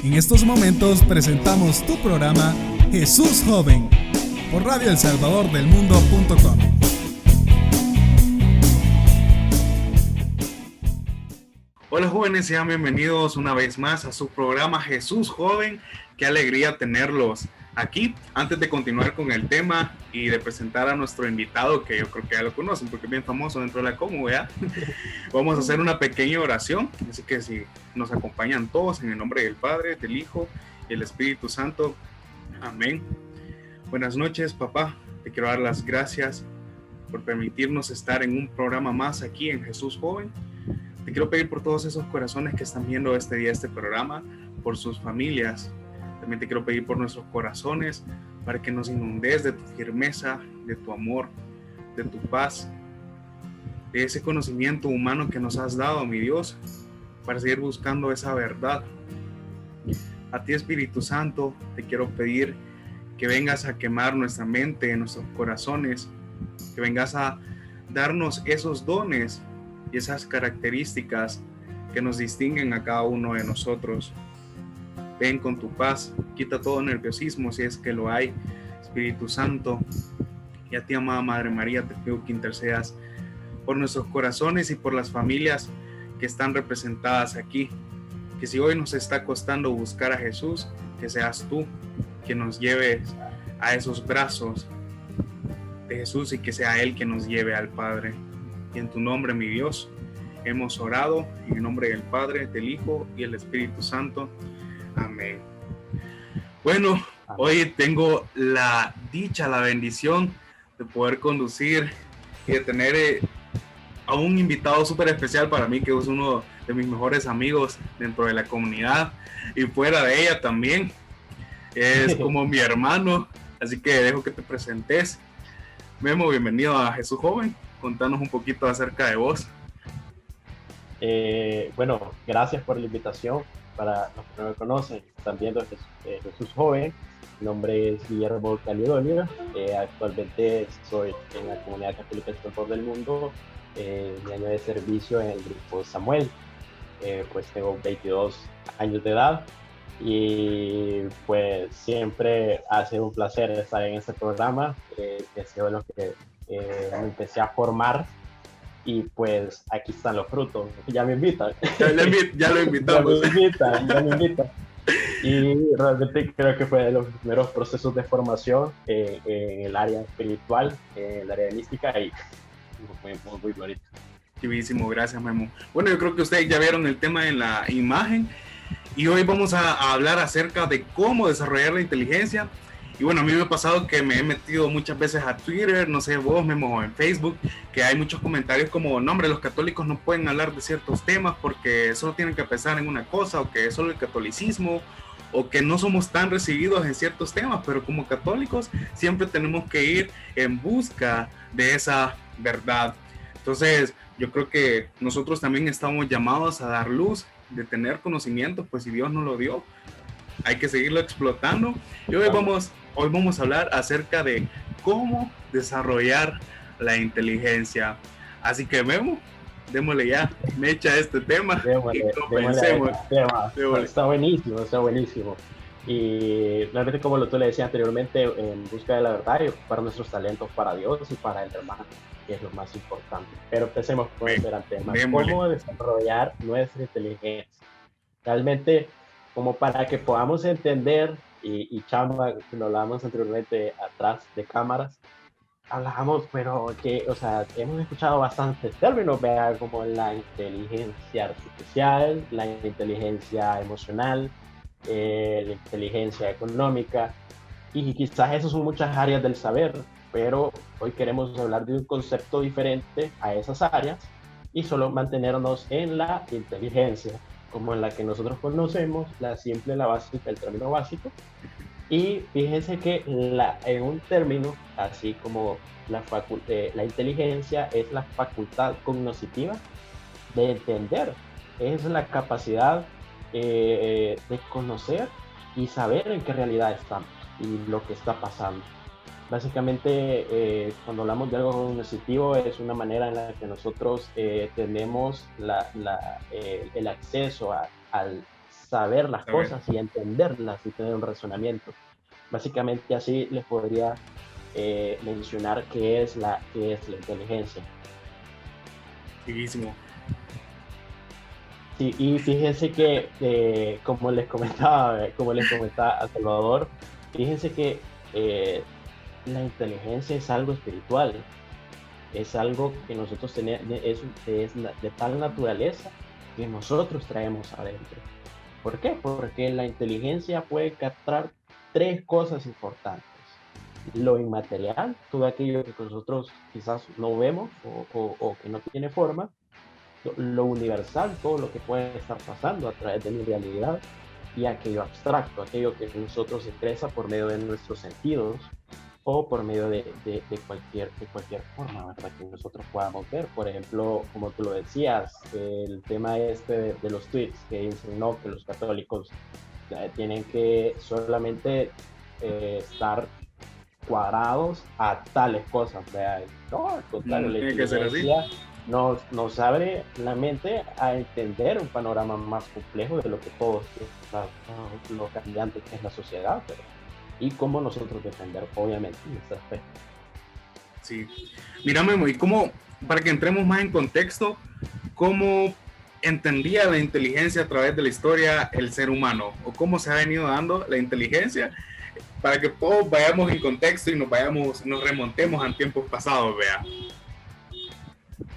En estos momentos presentamos tu programa Jesús Joven por radioelsalvadordelmundo.com. Hola jóvenes, sean bienvenidos una vez más a su programa Jesús Joven. Qué alegría tenerlos aquí. Antes de continuar con el tema y de presentar a nuestro invitado, que yo creo que ya lo conocen porque es bien famoso dentro de la comunidad, vamos a hacer una pequeña oración. Así que si nos acompañan todos en el nombre del Padre, del Hijo y del Espíritu Santo. Amén. Buenas noches, papá. Te quiero dar las gracias por permitirnos estar en un programa más aquí en Jesús Joven. Te quiero pedir por todos esos corazones que están viendo este día este programa, por sus familias. También te quiero pedir por nuestros corazones, para que nos inundes de tu firmeza, de tu amor, de tu paz, de ese conocimiento humano que nos has dado, mi Dios, para seguir buscando esa verdad. A ti, Espíritu Santo, te quiero pedir que vengas a quemar nuestra mente, nuestros corazones, que vengas a darnos esos dones y esas características que nos distinguen a cada uno de nosotros. Ven con tu paz, quita todo nerviosismo si es que lo hay, Espíritu Santo. Y a ti, amada Madre María, te pido que intercedas por nuestros corazones y por las familias que están representadas aquí. Que si hoy nos está costando buscar a Jesús, que seas tú que nos lleves a esos brazos de Jesús y que sea Él que nos lleve al Padre. Y en tu nombre, mi Dios, hemos orado en el nombre del Padre, del Hijo y del Espíritu Santo. Amén. Bueno, hoy tengo la dicha, la bendición de poder conducir y de tener a un invitado súper especial para mí, que es uno de mis mejores amigos dentro de la comunidad y fuera de ella también. Es como mi hermano, así que dejo que te presentes. Memo, bienvenido a Jesús Joven. Contanos un poquito acerca de vos. Bueno, gracias por la invitación. Para los que no me conocen, están viendo Jesús Joven. Mi nombre es Guillermo Calidonio. Actualmente estoy en la Comunidad Católica Salvador del Mundo. Mi año de servicio en el grupo Samuel. Pues tengo 22 años de edad. Y pues siempre ha sido un placer estar en este programa, que ha sido lo que me empecé a formar. Y pues aquí están los frutos. Ya me invitan. Ya lo invitamos. Ya me invitan. Y realmente creo que fue de los primeros procesos de formación en el área espiritual, en el área de mística, y muy bonito. Chivísimo, gracias, Memo. Bueno, yo creo que ustedes ya vieron el tema en la imagen. Y hoy vamos a hablar acerca de cómo desarrollar la inteligencia. Y bueno, a mí me ha pasado que me he metido muchas veces a Twitter, no sé vos, Memo, en Facebook, que hay muchos comentarios como, no hombre, los católicos no pueden hablar de ciertos temas porque solo tienen que pensar en una cosa, o que es solo el catolicismo, o que no somos tan recibidos en ciertos temas, pero como católicos siempre tenemos que ir en busca de esa verdad. Entonces, yo creo que nosotros también estamos llamados a dar luz, de tener conocimiento, pues si Dios nos lo dio, hay que seguirlo explotando. Y hoy vamos a hablar acerca de cómo desarrollar la inteligencia. Así que Memo, démosle ya mecha a este tema y comencemos. Está buenísimo. Y realmente, como tú le decías anteriormente, en busca de la verdad y ocupar nuestros talentos para Dios y para el hermano, que es lo más importante. Pero empecemos con el tema. ¿Cómo desarrollar nuestra inteligencia? Realmente, como para que podamos entender, y Chamba, lo hablábamos anteriormente atrás de cámaras, hablábamos, pero que, o sea, hemos escuchado bastantes términos, vea, como la inteligencia artificial, la inteligencia emocional, la inteligencia económica, y quizás esas son muchas áreas del saber, pero hoy queremos hablar de un concepto diferente a esas áreas y solo mantenernos en la inteligencia, como en la que nosotros conocemos, la simple, la básica, el término básico. Y fíjense que en un término, así como la inteligencia es la facultad cognitiva de entender, es la capacidad de conocer y saber en qué realidad estamos y lo que está pasando. Básicamente, cuando hablamos de algo cognitivo, es una manera en la que nosotros tenemos el acceso al saber las cosas y entenderlas y tener un razonamiento. Básicamente así les podría mencionar qué es la inteligencia. Bellísimo. Sí, y fíjense que, como les comentaba a Salvador, fíjense que la inteligencia es algo espiritual, es algo que nosotros tenemos, es de tal naturaleza que nosotros traemos adentro. ¿Por qué? Porque la inteligencia puede captar tres cosas importantes: lo inmaterial, todo aquello que nosotros quizás no vemos o que no tiene forma; lo universal, todo lo que puede estar pasando a través de mi realidad; y aquello abstracto, aquello que nosotros expresa por medio de nuestros sentidos o por medio de cualquier forma, ¿verdad?, que nosotros podamos ver. Por ejemplo, como tú lo decías, el tema de los tweets que dicen no, que los católicos tienen que solamente estar cuadrados a tales cosas, ¿verdad? No, al contrario, la inteligencia nos abre la mente a entender un panorama más complejo de lo que todos lo cambiante que es la sociedad, pero, y cómo nosotros defender, obviamente, nuestra fe. Sí. Mira, Memo, y cómo, para que entremos más en contexto, ¿cómo entendía la inteligencia a través de la historia el ser humano? ¿O cómo se ha venido dando la inteligencia? Para que todos vayamos en contexto y nos remontemos a tiempos pasados, vea.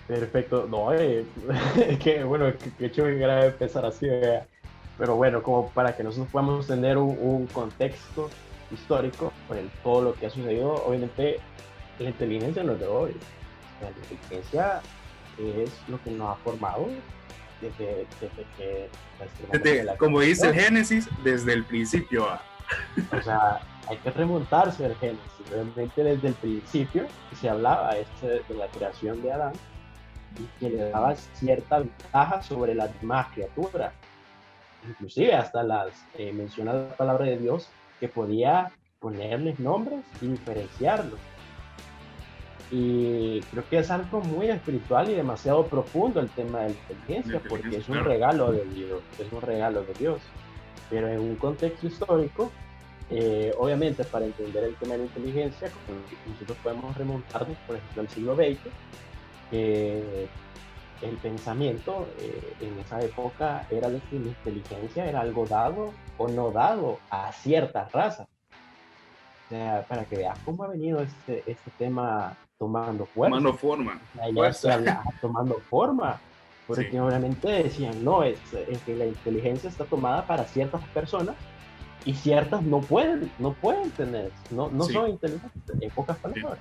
Perfecto. No, que bueno, que chévere empezar así, vea. Pero bueno, como para que nosotros podamos tener un contexto histórico por todo lo que ha sucedido, obviamente la inteligencia no es de hoy. La inteligencia es lo que nos ha formado desde que como dice el Génesis, desde el principio. O sea, hay que remontarse al Génesis. Realmente desde el principio se hablaba de la creación de Adán, y que le daba cierta ventaja sobre las demás criaturas. Inclusive hasta menciona la palabra de Dios que podía ponerles nombres y diferenciarlos. Y creo que es algo muy espiritual y demasiado profundo el tema de la inteligencia, porque es un regalo de Dios, Pero en un contexto histórico, obviamente para entender el tema de la inteligencia, nosotros podemos remontarnos, por ejemplo, al siglo XX. El pensamiento en esa época era de que la inteligencia era algo dado o no dado a ciertas razas. O sea, para que veas cómo ha venido este tema tomando fuerza. Tomando forma. Porque obviamente decían, no, es que la inteligencia está tomada para ciertas personas y ciertas no pueden tener, no son inteligentes, en pocas palabras.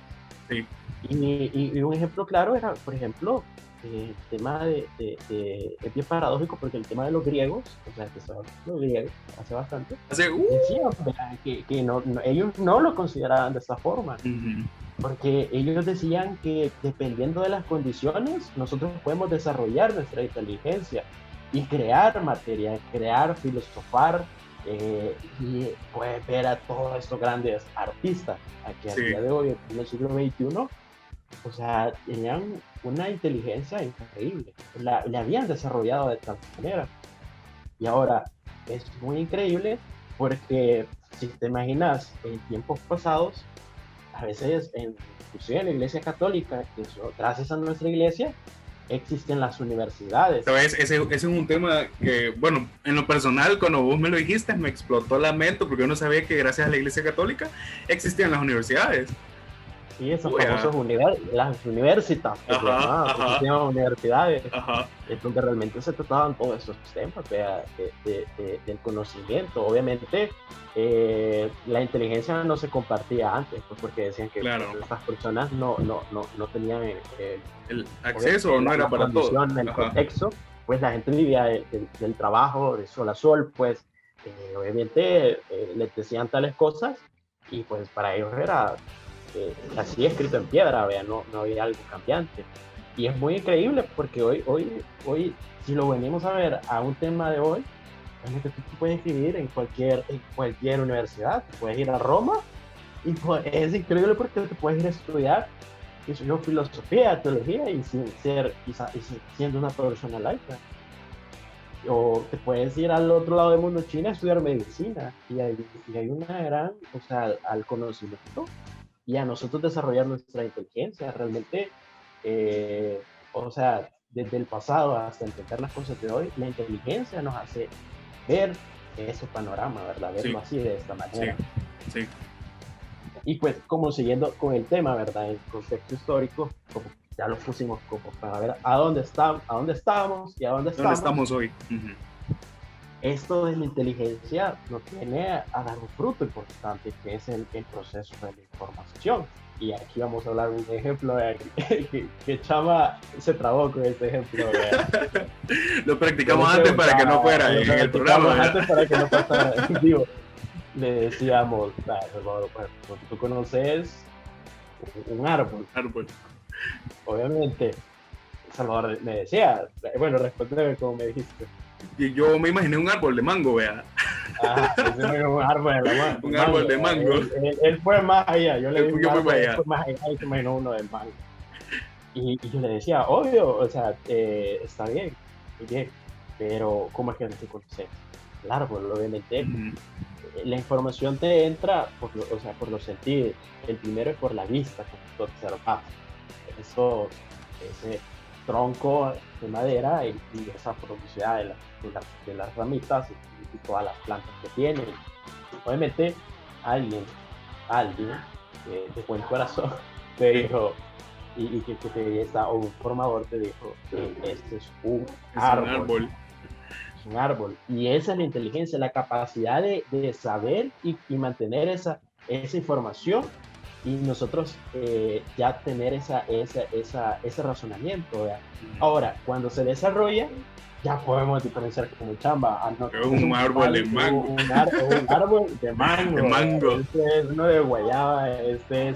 Sí. Y un ejemplo claro era, por ejemplo, el tema es bien paradójico, porque el tema de los griegos, o sea, que son los griegos hace bastante, decían que ellos no lo consideraban de esa forma, porque ellos decían que dependiendo de las condiciones, nosotros podemos desarrollar nuestra inteligencia y crear materia, filosofar, y puedes ver a todos estos grandes artistas, aquí al día de hoy, en el siglo XXI, o sea, tenían una inteligencia increíble, la habían desarrollado de tal manera. Y ahora es muy increíble porque, si te imaginas, en tiempos pasados, a veces, inclusive en la Iglesia Católica, gracias a nuestra iglesia, existen las universidades. ¿Sabes? Ese es un tema que, bueno, en lo personal, cuando vos me lo dijiste, me explotó la mente, porque yo no sabía que gracias a la Iglesia Católica existían las universidades. Sí, esas famosas las universitas, universidades, es donde realmente se trataban todos esos temas del conocimiento. Obviamente, la inteligencia no se compartía antes, pues, porque decían que estas personas no tenían el acceso, no era para todos. El contexto, pues la gente vivía del trabajo, de sol a sol, pues obviamente les decían tales cosas y pues para ellos era así escrito en piedra, ¿vea? No había algo cambiante. Y es muy increíble porque hoy si lo venimos a ver a un tema de hoy, realmente tú puedes escribir en cualquier universidad, puedes ir a Roma y pues, es increíble porque te puedes ir a estudiar filosofía, teología, y siendo una persona laica. O te puedes ir al otro lado del mundo, China, a estudiar medicina. Y hay una gran, o sea, al conocimiento y a nosotros desarrollar nuestra inteligencia. Realmente, o sea, desde el pasado hasta entender las cosas de hoy, la inteligencia nos hace ver ese panorama, ¿verdad? Verlo Sí, así, de esta manera. sí. Y pues, como siguiendo con el tema, ¿verdad? En contexto histórico, como ya lo pusimos como para ver a dónde estábamos y a dónde ¿Dónde estamos. estamos hoy? Uh-huh. Esto de la inteligencia nos viene a dar un fruto importante, que es el proceso de la información. Y aquí vamos a hablar de un ejemplo que Chama se trabó con este ejemplo. Lo practicamos antes para que no fuera en el programa. Antes para que no pasara. Digo, le decíamos, pues, tú conoces un árbol. Obviamente, Salvador me decía, bueno, respondeme como me dijiste. Y yo me imaginé un árbol de mango, vea. Un árbol de mango. Un árbol de mango. Él fue más allá, yo le dije, fue más allá y se imaginó uno de mango. Y yo le decía, obvio, o sea, está bien, muy bien, pero ¿cómo es que no se conoce el árbol? Obviamente, la información te entra por los sentidos. El primero es por la vista, como tú observas. Ese tronco de madera y esa frondosidad de las ramitas y todas las plantas que tienen. Obviamente, alguien de buen corazón te dijo, y que te está, o un formador te dijo que este es un árbol. Es un árbol. Y esa es la inteligencia, la capacidad de saber y mantener esa información. Y nosotros ya tener ese razonamiento, ¿verdad? Ahora, cuando se desarrolla, ya podemos diferenciar como Chamba. Es un árbol de mango. Un árbol de mango. De mango. Este es uno de guayaba. Este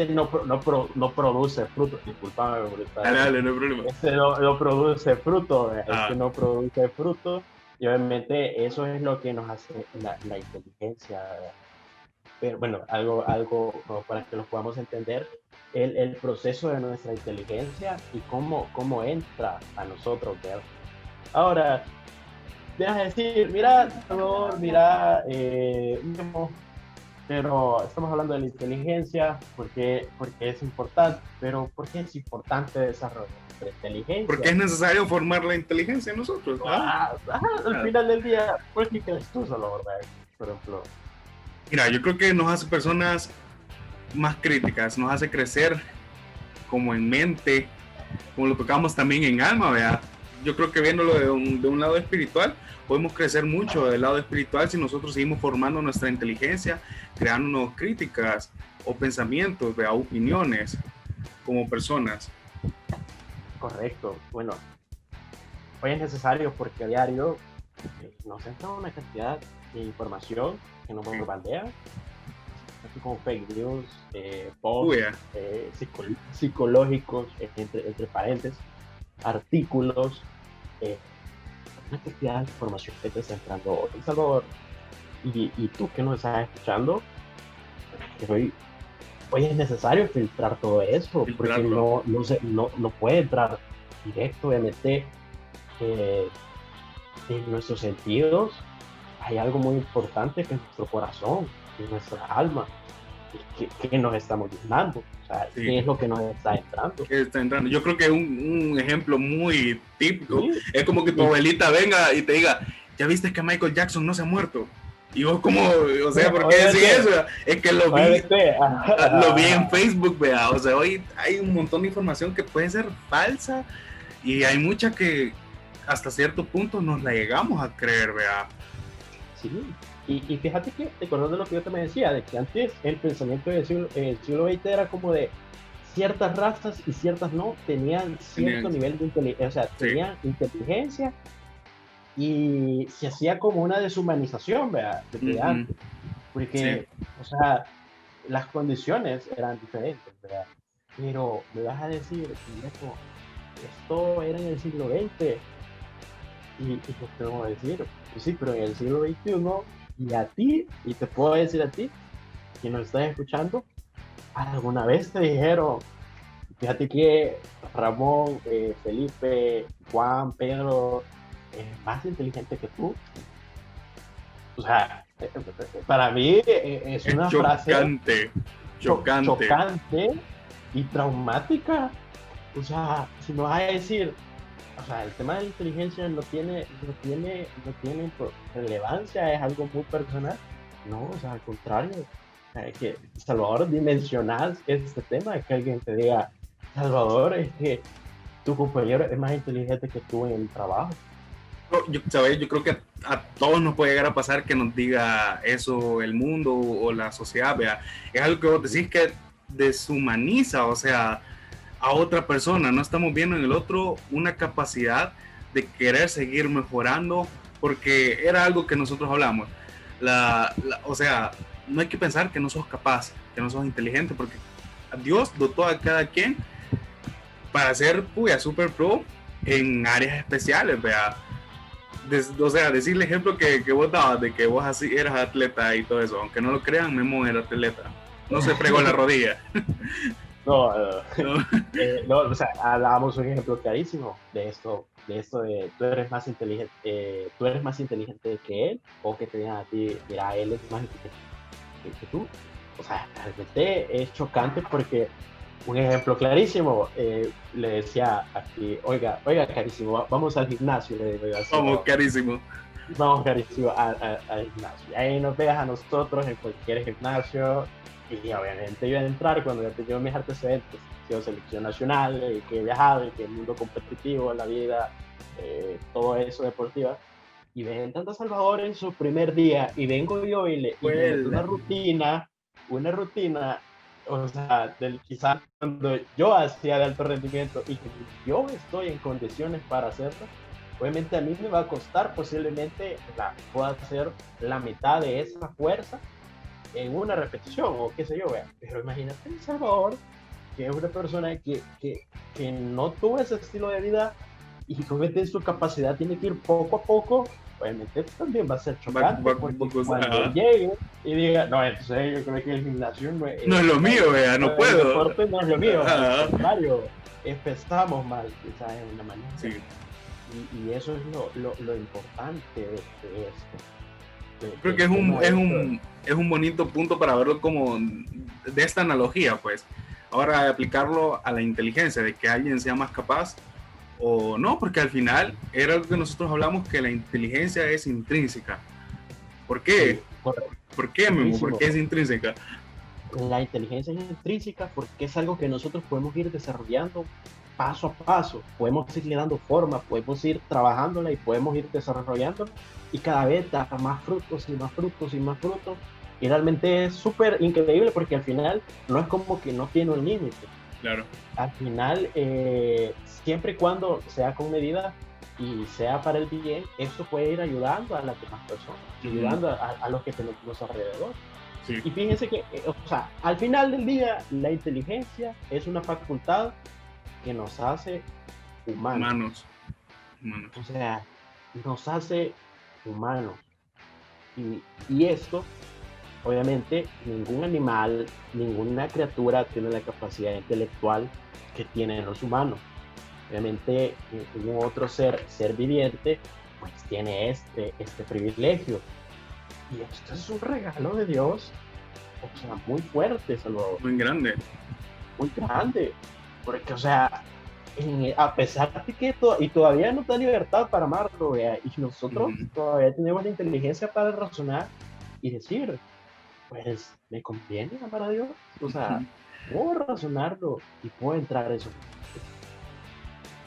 no produce fruto. Disculpame. Dale, no hay problema. Este no produce fruto. Este no produce fruto. Y obviamente eso es lo que nos hace la inteligencia. Pero bueno, algo para que lo podamos entender, el proceso de nuestra inteligencia y cómo entra a nosotros, ¿verdad? Ahora, dejas de decir, mira, Salvador, mira, pero estamos hablando de la inteligencia porque es importante, pero ¿por qué es importante desarrollar nuestra inteligencia? Porque es necesario formar la inteligencia en nosotros, ¿no? Al final del día, ¿por qué crees tú, Salvador, por ejemplo? Mira, yo creo que nos hace personas más críticas, nos hace crecer como en mente, como lo tocamos también en alma, ¿verdad? Yo creo que viéndolo de un lado espiritual, podemos crecer mucho del lado espiritual si nosotros seguimos formando nuestra inteligencia, creándonos críticas o pensamientos, ¿verdad? Opiniones como personas. Correcto. Bueno, hoy es necesario porque a diario nos entra una cantidad de información que nos bombardea, así como fake news, posts psicológicos, entre paréntesis, artículos, una cantidad de información que te está entrando hoy, Salvador. Y tú que nos estás escuchando, hoy es necesario filtrar todo eso, porque no puede entrar directo, obviamente, en nuestros sentidos. Hay algo muy importante que es nuestro corazón, que es nuestra alma, que nos estamos llenando. O sea, sí. ¿Qué es lo que nos está entrando? Yo creo que un ejemplo muy típico es como que tu abuelita venga y te diga, ¿ya viste que Michael Jackson no se ha muerto? Y vos como, o sea, ¿por qué decís eso? Es que lo vi en Facebook, vea. O sea, hoy hay un montón de información que puede ser falsa y hay mucha que hasta cierto punto nos la llegamos a creer, vea. Sí, y fíjate que, recordando lo que yo te me decía, de que antes el pensamiento del siglo XX era como de ciertas razas y ciertas no, tenían cierto nivel de inteligencia, o sea, tenían inteligencia y se hacía como una deshumanización, ¿verdad? Porque, o sea, las condiciones eran diferentes, ¿verdad? Pero me vas a decir, viejo, esto era en el siglo XX. Y pues te vamos a decir, pues sí, pero en el siglo XXI, y te puedo decir a ti, que nos estás escuchando, alguna vez te dijeron, fíjate que Ramón, Felipe, Juan, Pedro es más inteligente que tú. O sea, para mí es una frase chocante y traumática. O sea, si me vas a decir, o sea, el tema de la inteligencia no tiene relevancia, es algo muy personal. No, o sea, al contrario. O sea, es que, Salvador, dimensionás este tema, es que alguien te diga, Salvador, es que tu compañero es más inteligente que tú en el trabajo. ¿Sabes? Yo creo que a todos nos puede llegar a pasar que nos diga eso el mundo o la sociedad, vea. Es algo que vos decís que deshumaniza, o sea, a otra persona. No estamos viendo en el otro una capacidad de querer seguir mejorando, porque era algo que nosotros hablamos. O sea, no hay que pensar que no sos capaz, que no sos inteligente, porque Dios dotó a cada quien para ser super pro en áreas especiales, vea. O sea, decir el ejemplo que vos dabas de que vos así eras atleta y todo eso, aunque no lo crean, Memo era atleta, no se fregó la rodilla. No, o sea, hablábamos un ejemplo clarísimo de esto de tú eres más inteligente que él, o que te digan a ti, mira, él es más inteligente que tú. O sea, realmente es chocante porque un ejemplo clarísimo, le decía aquí, oiga, carísimo, vamos al gimnasio. Vamos, carísimo. Vamos, carísimo, al gimnasio. Ahí nos veas a nosotros en cualquier gimnasio, y obviamente iba a entrar cuando ya tenía mis antecedentes, he sido selección nacional, que he viajado, y que el mundo competitivo, la vida, todo eso deportiva, y ven tanto a Salvador en su primer día, y vengo yo y le una rutina, o sea, quizás cuando yo hacía de alto rendimiento y que yo estoy en condiciones para hacerlo, obviamente a mí me va a costar posiblemente pueda hacer la mitad de esa fuerza en una repetición o qué sé yo, vea. Pero imagínate El Salvador, que es una persona que no tuvo ese estilo de vida y que obviamente su capacidad tiene que ir poco a poco. Obviamente también va a ser chocante porque cuando llegue y diga, no, entonces yo creo que el gimnasio no es lo mío, vea, no puedo. El deporte no es lo mío, al contrario, empezamos mal, quizás en una manera. Sí. Y eso es lo importante de esto. Creo que es un bonito punto para verlo como de esta analogía, pues. Ahora aplicarlo a la inteligencia, de que alguien sea más capaz o no, porque al final era algo que nosotros hablamos, que la inteligencia es intrínseca. ¿Por qué? Sí, ¿Por qué, Memo? ¿Por qué es intrínseca? La inteligencia es intrínseca porque es algo que nosotros podemos ir desarrollando paso a paso, podemos irle dando forma, podemos ir trabajándola y podemos ir desarrollándola, y cada vez da más frutos y más frutos y más frutos, y realmente es súper increíble porque al final no es como que no tiene un límite. Claro. Al final, siempre y cuando sea con medida y sea para el bien, eso puede ir ayudando a las demás personas, ayudando a los que tenemos alrededor. Sí. Y fíjense que, o sea, al final del día, la inteligencia es una facultad que nos hace humanos. O sea, nos hace humanos. Y esto, obviamente, ningún animal, ninguna criatura tiene la capacidad intelectual que tienen los humanos. Obviamente, ningún otro ser viviente, pues tiene este privilegio. Y esto es un regalo de Dios, o sea, muy fuerte, Salvador. Muy grande. Muy grande. Porque, o sea, a pesar de que todavía no da libertad para amarlo, vea, y nosotros todavía tenemos la inteligencia para razonar y decir, pues, ¿me conviene amar a Dios? O sea, puedo razonarlo y puedo entrar en eso.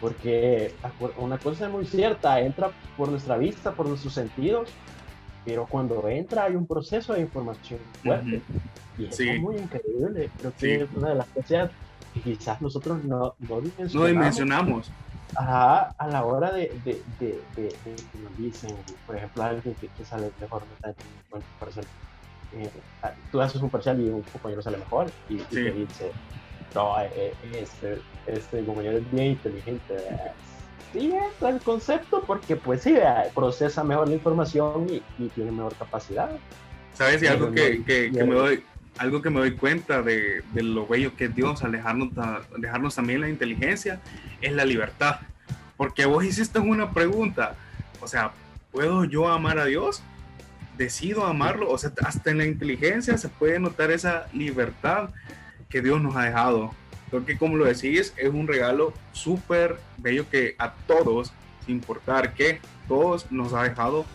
Porque una cosa es muy cierta, entra por nuestra vista, por nuestros sentidos, pero cuando entra hay un proceso de información fuerte. Y eso es muy increíble. Creo que es una de las cosas que quizás nosotros no dimensionamos. A la hora de que nos dicen, por ejemplo, alguien que sale mejor en un parcial. Tú haces un parcial y un compañero sale mejor y te dice, no, este compañero es bien inteligente. Sí, entra el concepto porque pues sí, procesa mejor la información y tiene mejor capacidad. ¿Sabes? Y algo que algo que me doy cuenta de lo bello que es Dios al dejarnos también la inteligencia, es la libertad. Porque vos hiciste una pregunta, o sea, ¿puedo yo amar a Dios? ¿Decido amarlo? O sea, hasta en la inteligencia se puede notar esa libertad que Dios nos ha dejado. Creo que, como lo decís, es un regalo súper bello que a todos, sin importar qué, todos nos ha dejado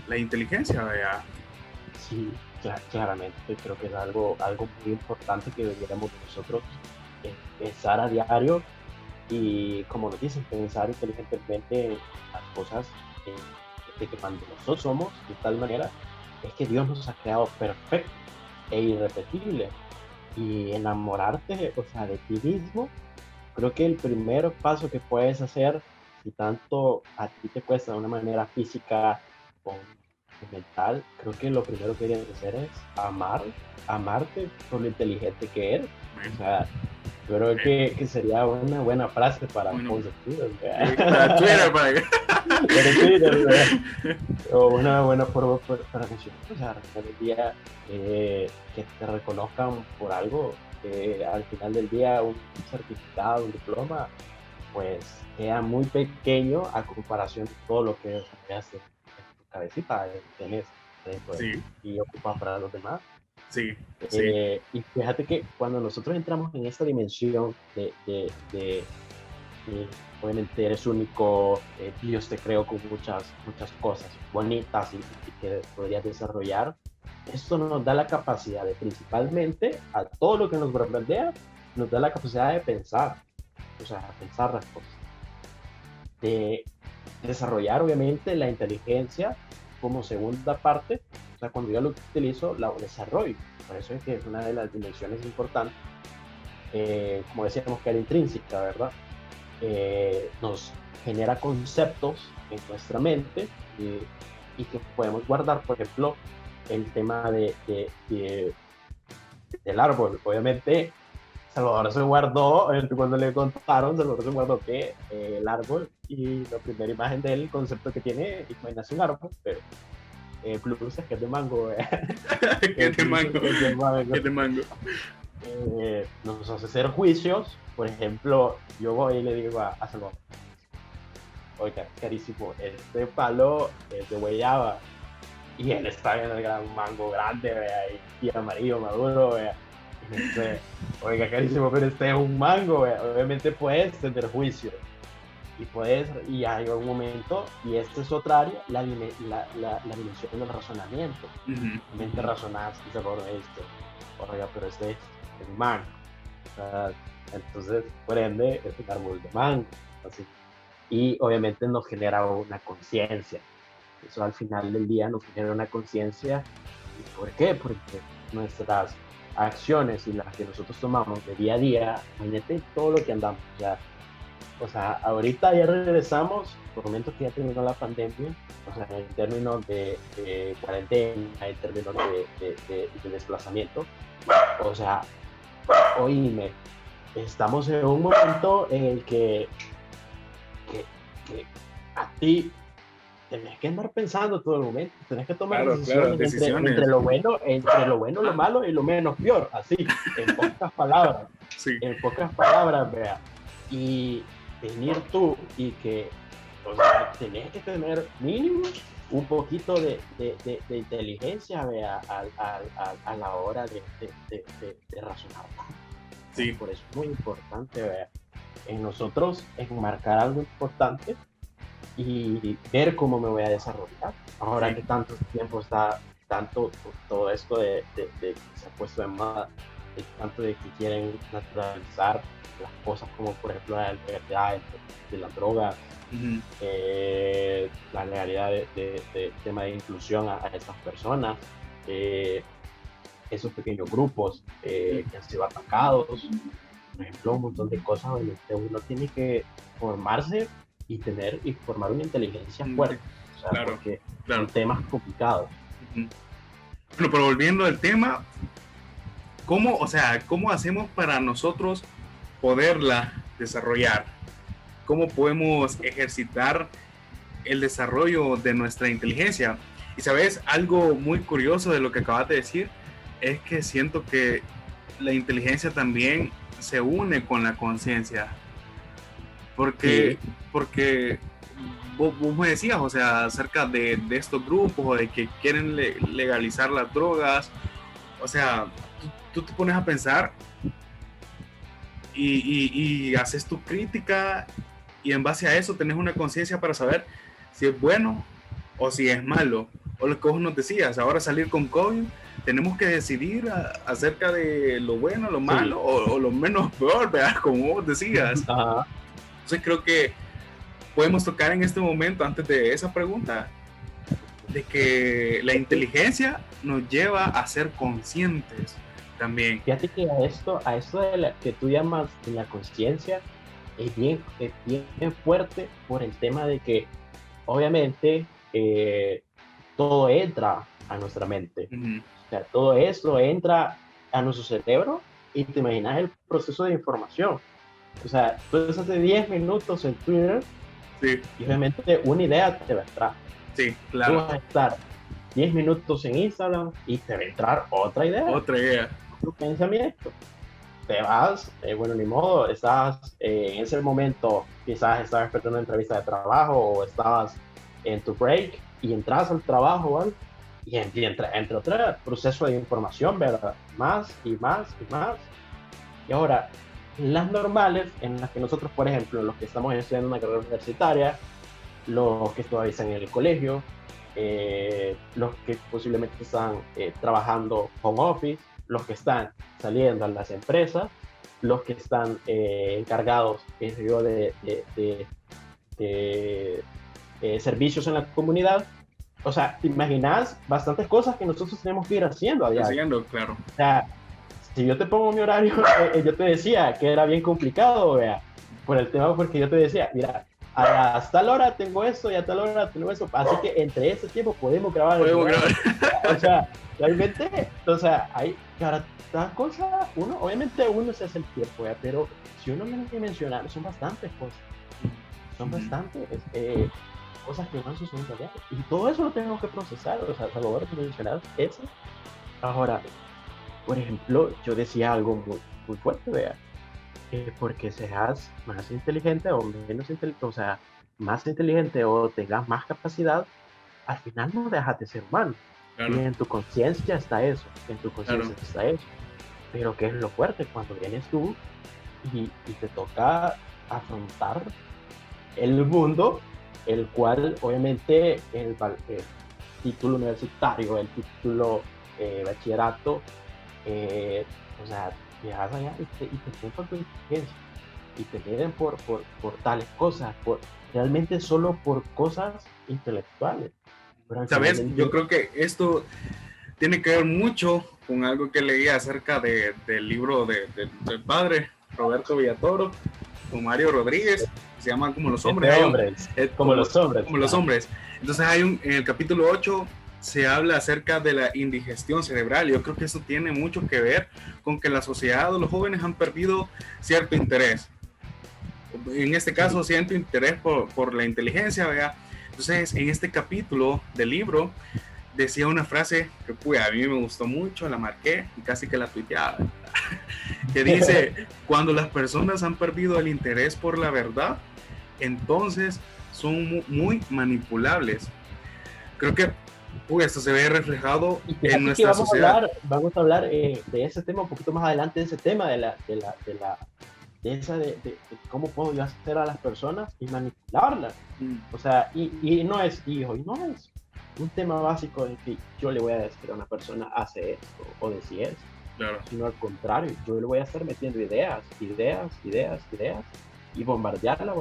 la inteligencia, ¿verdad? Sí, claramente, creo que es algo muy importante que deberíamos nosotros pensar a diario y, como nos dicen, pensar inteligentemente en las cosas de que cuando nosotros somos de tal manera, es que Dios nos ha creado perfecto e irrepetible. Y enamorarte, o sea, de ti mismo, creo que el primer paso que puedes hacer, si tanto a ti te cuesta de una manera física o mental, creo que lo primero que tienes que hacer es amarte por lo inteligente que eres. O sea, creo que sería una buena frase para post para Twitter, o una buena forma para mencionar. O sea, al día que te reconozcan por algo, al final del día un certificado, un diploma, pues queda muy pequeño a comparación de todo lo que hace tu cabecita tenés sí. y ocupas para los demás. Sí, y fíjate que cuando nosotros entramos en esta dimensión de obviamente eres único, Dios te creó con muchas cosas bonitas y que podrías desarrollar, esto nos da la capacidad de, principalmente, a todo lo que nos rodea, nos da la capacidad de pensar, o sea, pensar las cosas, de desarrollar obviamente la inteligencia como segunda parte. O sea, cuando yo lo utilizo, la desarrollo. Por eso es que es una de las dimensiones importantes. Como decíamos, que era intrínseca, ¿verdad? Nos genera conceptos en nuestra mente y que podemos guardar. Por ejemplo, el tema del árbol. Obviamente, Salvador se guardó, cuando le contaron, Salvador se guardó que el árbol, y la primera imagen del concepto que tiene, imagínate un árbol, pero plus es que es de mango. ¿Qué de mango? ¿Qué de mango? Nos hace hacer juicios. Por ejemplo, yo voy y le digo a Salvador, oiga, carísimo, este palo es de guayaba, y él está en el gran mango grande, vea, y amarillo, maduro, vea. Y me dice, oiga, carísimo, pero este es un mango, vea. Obviamente puedes tener juicio. Y hay un momento, y esta es otra área, la dimensión del razonamiento. Mente razonada, y se acuerda de esto. Oiga, pero este es el mango. Entonces, por ende, es un árbol de mango. Así. Y obviamente nos genera una conciencia. Eso al final del día nos genera una conciencia. ¿Por qué? Porque nuestras acciones y las que nosotros tomamos de día a día, imagínate todo lo que andamos. O sea, ahorita ya regresamos, por momentos que ya terminó la pandemia, o sea, en términos de cuarentena, en términos de desplazamiento. O sea, oíme, estamos en un momento en el que a ti tenés que andar pensando todo el momento, tenés que tomar decisiones. Entre lo bueno, lo malo y lo menos peor, así, en pocas palabras. Sí. En pocas palabras, vea. Y venir tú y que, o sea, tenés que tener mínimo un poquito de inteligencia, vea, a la hora de razonar. Sí. Por eso es muy importante, vea, en nosotros enmarcar algo importante y ver cómo me voy a desarrollar. Ahora que tanto tiempo está, tanto todo esto de se ha puesto de moda, tanto de que quieren naturalizar las cosas como por ejemplo la legalidad de la droga, la legalidad de tema de inclusión a estas personas, esos pequeños grupos que han sido atacados, por ejemplo, un montón de cosas donde uno tiene que formarse y formar una inteligencia fuerte, o sea, claro, porque son temas complicados. Bueno, pero volviendo al tema, ¿cómo hacemos para nosotros poderla desarrollar? ¿Cómo podemos ejercitar el desarrollo de nuestra inteligencia? Y sabes, algo muy curioso de lo que acabas de decir, es que siento que la inteligencia también se une con la conciencia. Porque, Sí. porque vos me decías, o sea, acerca de estos grupos o de que quieren legalizar las drogas. O sea, tú te pones a pensar y haces tu crítica y en base a eso tenés una conciencia para saber si es bueno o si es malo. O lo que vos nos decías, ahora salir con COVID, tenemos que decidir acerca de lo bueno, lo malo Sí. o lo menos peor, ¿verdad? Como vos decías. Ajá. Entonces creo que podemos tocar en este momento, antes de esa pregunta, de que la inteligencia nos lleva a ser conscientes también. Fíjate que a esto de que tú llamas de la conciencia es bien fuerte por el tema de que obviamente todo entra a nuestra mente. Uh-huh. O sea, todo eso entra a nuestro cerebro y te imaginas el proceso de información. O sea, tú estás de 10 minutos en Twitter Sí. y obviamente una idea te va a entrar. Sí, Tú claro. vas a estar 10 minutos en Instagram y te va a entrar otra idea. Otra idea. Tu pensamiento. Te vas, bueno, ni modo, estás en ese momento, quizás estabas esperando una entrevista de trabajo o estabas en tu break y entras al trabajo, ¿vale? Y entre otro proceso de información, ¿verdad? Más y más y más. Y ahora, las normales, en las que nosotros, por ejemplo, los que estamos estudiando una carrera universitaria, los que todavía están en el colegio, los que posiblemente están trabajando home office, los que están saliendo a las empresas, los que están encargados de servicios en la comunidad. O sea, te imaginas bastantes cosas que nosotros tenemos que ir haciendo a diario. Haciendo, claro. O sea, si yo te pongo mi horario, yo te decía que era bien complicado, vea, por el tema, porque yo te decía, mira, a tal hora tengo esto y a tal hora tengo eso, así que entre ese tiempo podemos grabar. O sea, realmente, o sea, hay cada cosa, obviamente uno se hace el tiempo, ¿verdad? Pero si uno menos que mencionar, son bastantes cosas, son bastantes cosas que van sucediendo allá, y todo eso lo tenemos que procesar. O sea, Salvador, que mencionar eso. Ahora, por ejemplo, yo decía algo muy fuerte, vea, porque seas más inteligente o menos inteligente, o sea, más inteligente o tengas más capacidad, al final no dejas de ser humano. Claro. Y en tu conciencia está eso, está eso. Pero ¿qué es lo fuerte? Cuando vienes tú y te toca afrontar el mundo, el cual obviamente el título universitario, el título bachillerato, o sea, llegas allá y te miden por tu inteligencia y te miden por tales cosas, realmente solo por cosas intelectuales. ¿Sabes? Yo creo que esto tiene que ver mucho con algo que leí acerca del libro del padre Roberto Villatoro, con Mario Rodríguez, se llama Como los hombres. Como los hombres. Entonces en el capítulo 8 se habla acerca de la indigestión cerebral. Yo creo que eso tiene mucho que ver con que la sociedad o los jóvenes han perdido cierto interés. En este caso, cierto interés por la inteligencia, ¿verdad? Entonces, en este capítulo del libro, decía una frase que a mí me gustó mucho, la marqué y casi que la tuiteaba, que dice, cuando las personas han perdido el interés por la verdad, entonces son muy manipulables. Creo que esto se ve reflejado en nuestra sociedad. Vamos a hablar de ese tema un poquito más adelante, de ese tema de cómo puedo yo hacer a las personas y manipularlas. O sea, y no es un tema básico de que yo le voy a decir a una persona hace esto o decir esto, claro. Sino al contrario, yo le voy a estar metiendo ideas y bombardearla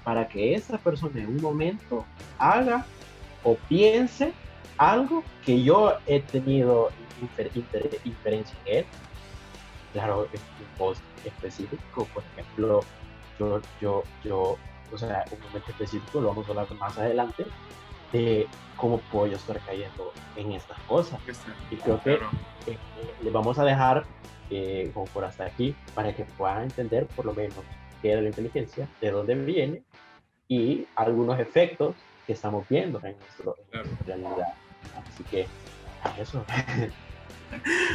para que esa persona en un momento haga o piense algo que yo he tenido inferencia en él. Claro, un post específico, por ejemplo, yo, o sea, un momento específico, lo vamos a hablar más adelante, de cómo puedo yo estar cayendo en estas cosas. Y creo que les vamos a dejar como por hasta aquí, para que puedan entender por lo menos qué es la inteligencia, de dónde viene, y algunos efectos que estamos viendo en nuestra realidad. Así que, eso.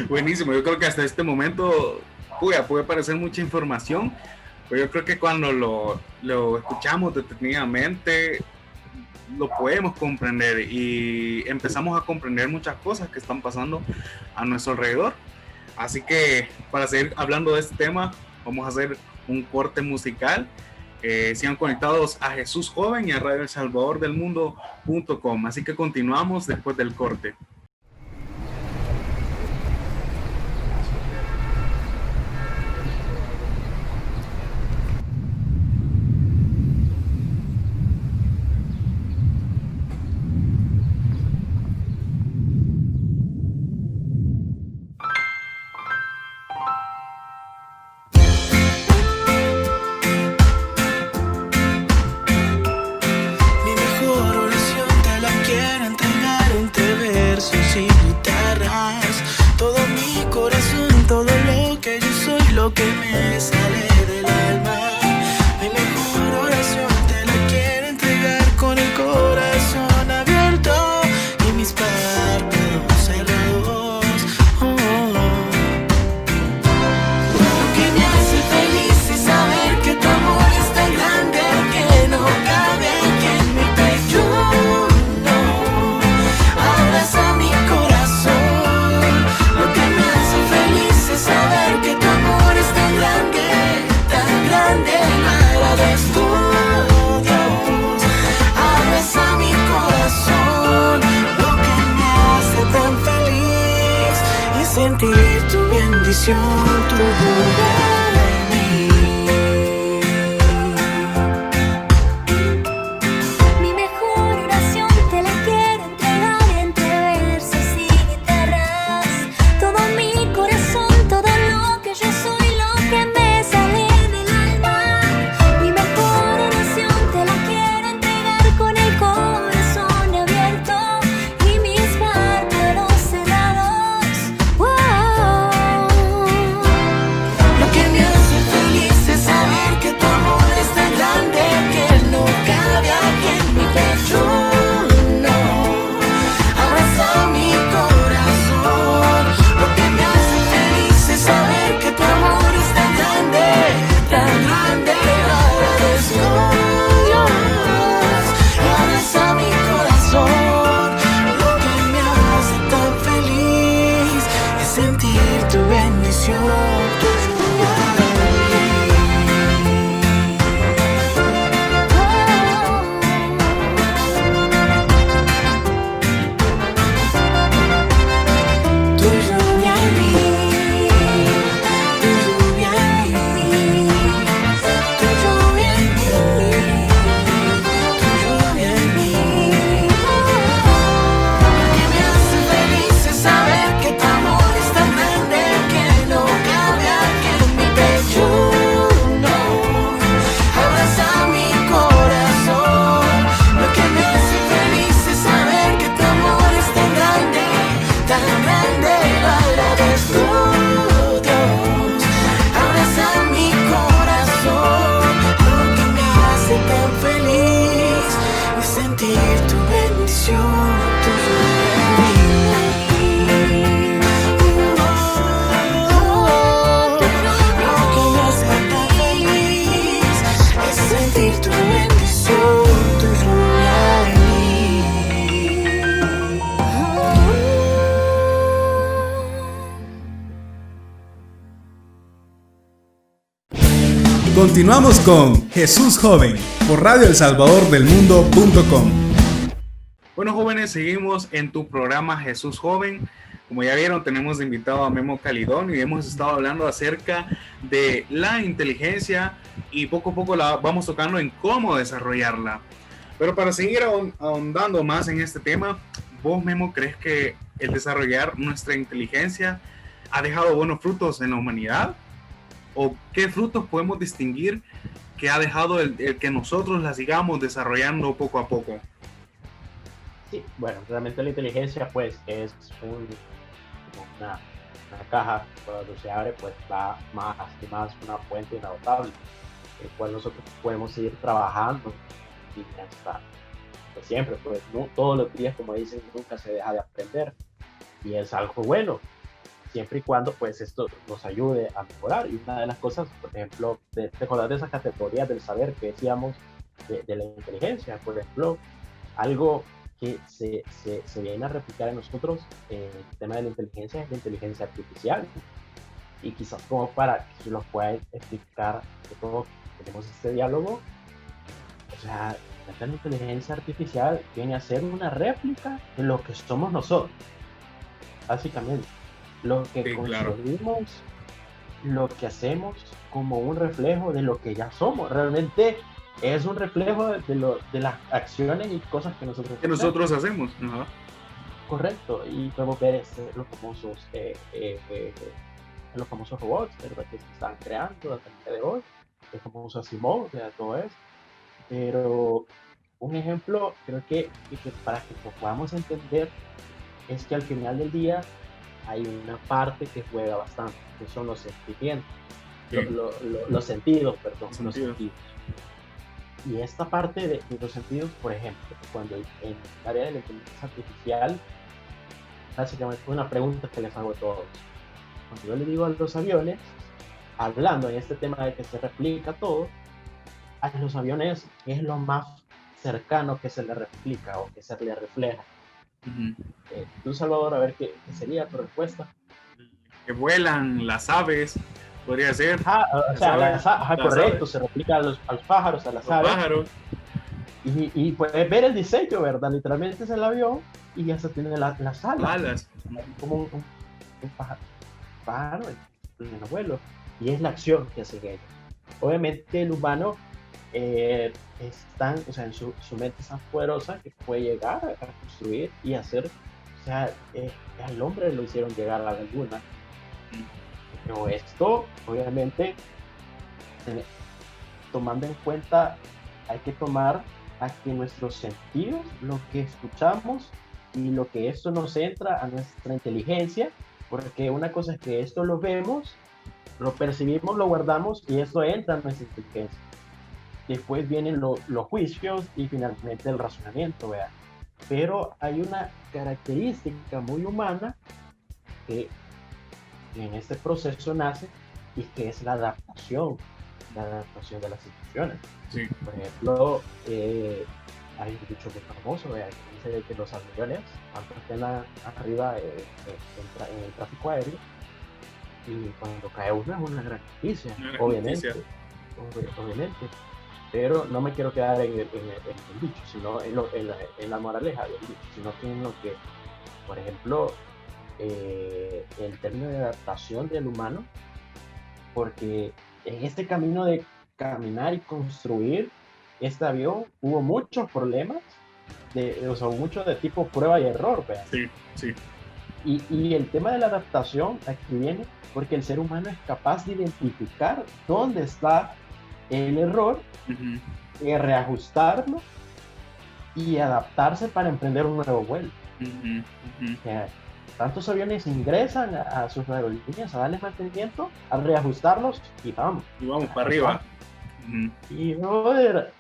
Buenísimo, yo creo que hasta este momento puede parecer mucha información, pero yo creo que cuando lo escuchamos detenidamente lo podemos comprender y empezamos a comprender muchas cosas que están pasando a nuestro alrededor. Así que para seguir hablando de este tema, vamos a hacer un corte musical. Sigan conectados a Jesús Joven y a Radio El Salvador del Mundo.com. Así que continuamos después del corte. Que me sale del alma, mi mejor oración te la quiero entregar con el corazón abierto y mis párpados cerrados. Lo que me hace feliz es saber que tu amor es tan grande que no cabe aquí en mi pecho. No, abraza mi corazón. Lo que me hace feliz es saber que tu amor tan grande, lo agradezco, Dios. Abraza mi corazón. Lo que me hace tan feliz es sentir tu bendición, tu bondad en mí. Mi mejor oración te la quiero entregar entre versos y guitarras. Todo mi corazón, todo lo que yo soy, lo que me sale del alma. Mi mejor oración te la quiero entregar con el corazón abierto y mis párpados cerrados. Wow. Lo que me hace feliz es saber que tu amor es tan grande que no cabe aquí en mi pecho. No, abraza mi corazón. Lo que me hace feliz es saber que tu amor es tan grande, lo agradezco, Dios. Abraza mi corazón. Lo que me hace tan feliz es sentir tu bendición, tu lluvia en mí, tu lluvia en mí, tu lluvia en mí, tu lluvia en mí. Lo que me hace feliz es saber que tu amor es tan grande que no cabe aquí en mi pecho. No, abraza mi corazón. Lo que me hace feliz es saber que tu amor es tan grande, lo agradezco, Dios. Abraza mi corazón. Lo que me hace tan feliz es sentir tu bendición, tu lluvia en mí. Lo que me hace tan feliz es sentir tu bendición, tu lluvia en mí. Continuamos con Jesús Joven por Radio El Salvador del Mundo.com. Bueno, jóvenes, seguimos en tu programa Jesús Joven. Como ya vieron, tenemos de invitado a Memo Calidón y hemos estado hablando acerca de la inteligencia y poco a poco la vamos tocando en cómo desarrollarla. Pero para seguir ahondando más en este tema, ¿vos, Memo, crees que el desarrollar nuestra inteligencia ha dejado buenos frutos en la humanidad? ¿O qué frutos podemos distinguir que ha dejado el que nosotros la sigamos desarrollando poco a poco? Sí, bueno, realmente la inteligencia pues es una caja, cuando se abre pues va más y más una fuente inagotable, el cual nosotros podemos seguir trabajando y hasta pues, siempre, pues no todos los días, como dicen, nunca se deja de aprender y es algo bueno. siempre y cuando pues esto nos ayude a mejorar. Y una de las cosas, por ejemplo, de recordar de esas categorías del saber que decíamos de la inteligencia, por ejemplo, algo que se viene a replicar en nosotros, el tema de la inteligencia es la inteligencia artificial. Y quizás como para que los pueda explicar que todos tenemos este diálogo, o sea, la inteligencia artificial viene a ser una réplica de lo que somos nosotros, básicamente. Lo que Sí, claro. construimos, lo que hacemos como un reflejo de lo que ya somos. Realmente es un reflejo de las acciones y cosas que nosotros Que nosotros hacemos. Ajá. Correcto, y podemos ver los famosos robots, ¿verdad? Que se están creando hasta el día de hoy, el famoso Asimov, o sea, todo eso. Pero un ejemplo, creo que para que lo podamos entender, es que al final del día hay una parte que juega bastante, que son los sentimientos, Sí. los sentidos, perdón, Los los sentidos. sentidos. Y esta parte de los sentidos, por ejemplo, cuando en el área de la inteligencia artificial, básicamente es una pregunta que les hago a todos. Cuando yo le digo a los aviones, hablando en este tema de que se replica todo, a los aviones es lo más cercano que se le replica o que se le refleja. Ujú. Tú, Salvador, a ver qué sería tu respuesta. Que vuelan las aves, podría ser. O sea, aves, las correcto, aves. se replica a los pájaros, a las Los aves. pájaros. Y puedes ver el diseño, ¿verdad? Literalmente es el avión y ya se tiene las alas. Alas. Como un pájaro en el vuelo. Y es la acción que hace ellos. Obviamente el humano o sea, en su mente es tan poderosa que puede llegar a construir y hacer, o sea, al hombre lo hicieron llegar a la luna. Pero esto, obviamente, tomando en cuenta, hay que tomar a que nuestros sentidos, lo que escuchamos y lo que esto nos entra a nuestra inteligencia, porque una cosa es que esto lo vemos, lo percibimos, lo guardamos y esto entra a nuestra inteligencia. Después vienen los juicios y finalmente el razonamiento, ¿verdad? Pero hay una característica muy humana que en este proceso nace y que es la adaptación de las situaciones. Sí. Por ejemplo, hay un dicho muy famoso, ¿verdad? Que dice que los aviones, antes estén arriba en el tráfico aéreo, y cuando cae uno es una gran noticia, Una gran obviamente, noticia. obviamente. Pero no me quiero quedar en el dicho, sino en la moraleja del dicho, sino que en lo que, por ejemplo, el término de adaptación del humano, porque en este camino de caminar y construir este avión hubo muchos problemas, o sea, mucho de tipo prueba y error, ¿verdad? Sí, sí. Y el tema de la adaptación aquí viene porque el ser humano es capaz de identificar dónde está el error, Ujú. reajustarlo y adaptarse para emprender un nuevo vuelo. Ujú, ujú. O sea, tantos aviones ingresan a sus aerolíneas a darles mantenimiento, a reajustarlos y vamos. Y vamos para arriba. Ujú. Y brother,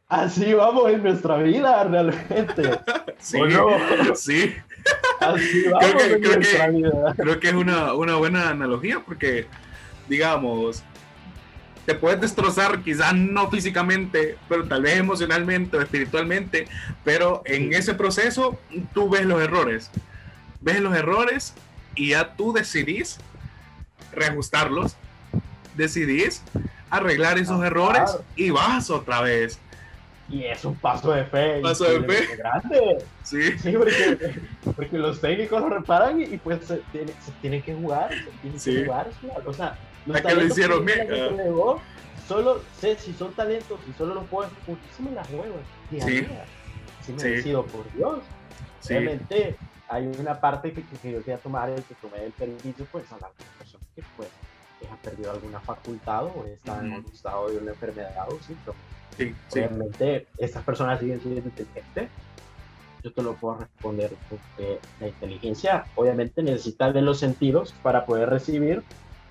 así vamos en nuestra vida realmente. Sí, ¿O no? sí. Así vamos que- en creo nuestra que- vida. Creo que es una buena analogía porque, digamos, te puedes destrozar quizás no físicamente, pero tal vez emocionalmente o espiritualmente, pero en ese proceso tú ves los errores y ya tú decidís reajustarlos, decidís arreglar esos Ah, errores claro. y vas otra vez. Y es un paso de fe. Paso de increíblemente fe. grande. Sí, Sí, porque los técnicos lo reparan y pues se tienen que jugar. Sí. Claro. O sea, los Es que lo talentos hicieron que bien, tienen que entregó, solo sé si son talentos y solo los puedo ejecutar, sí me las juego. Día a Sí. día. Sí me Sí. decido por Dios. sí, Obviamente hay una parte que yo quería tomar, el que tomé el perjuicio, pues hablar con personas que pues han perdido alguna facultad o están en Ujú. un estado de una enfermedad o síntoma. sí, sí. Obviamente estas personas siguen siendo inteligentes. Yo te lo puedo responder porque la inteligencia obviamente necesita de los sentidos para poder recibir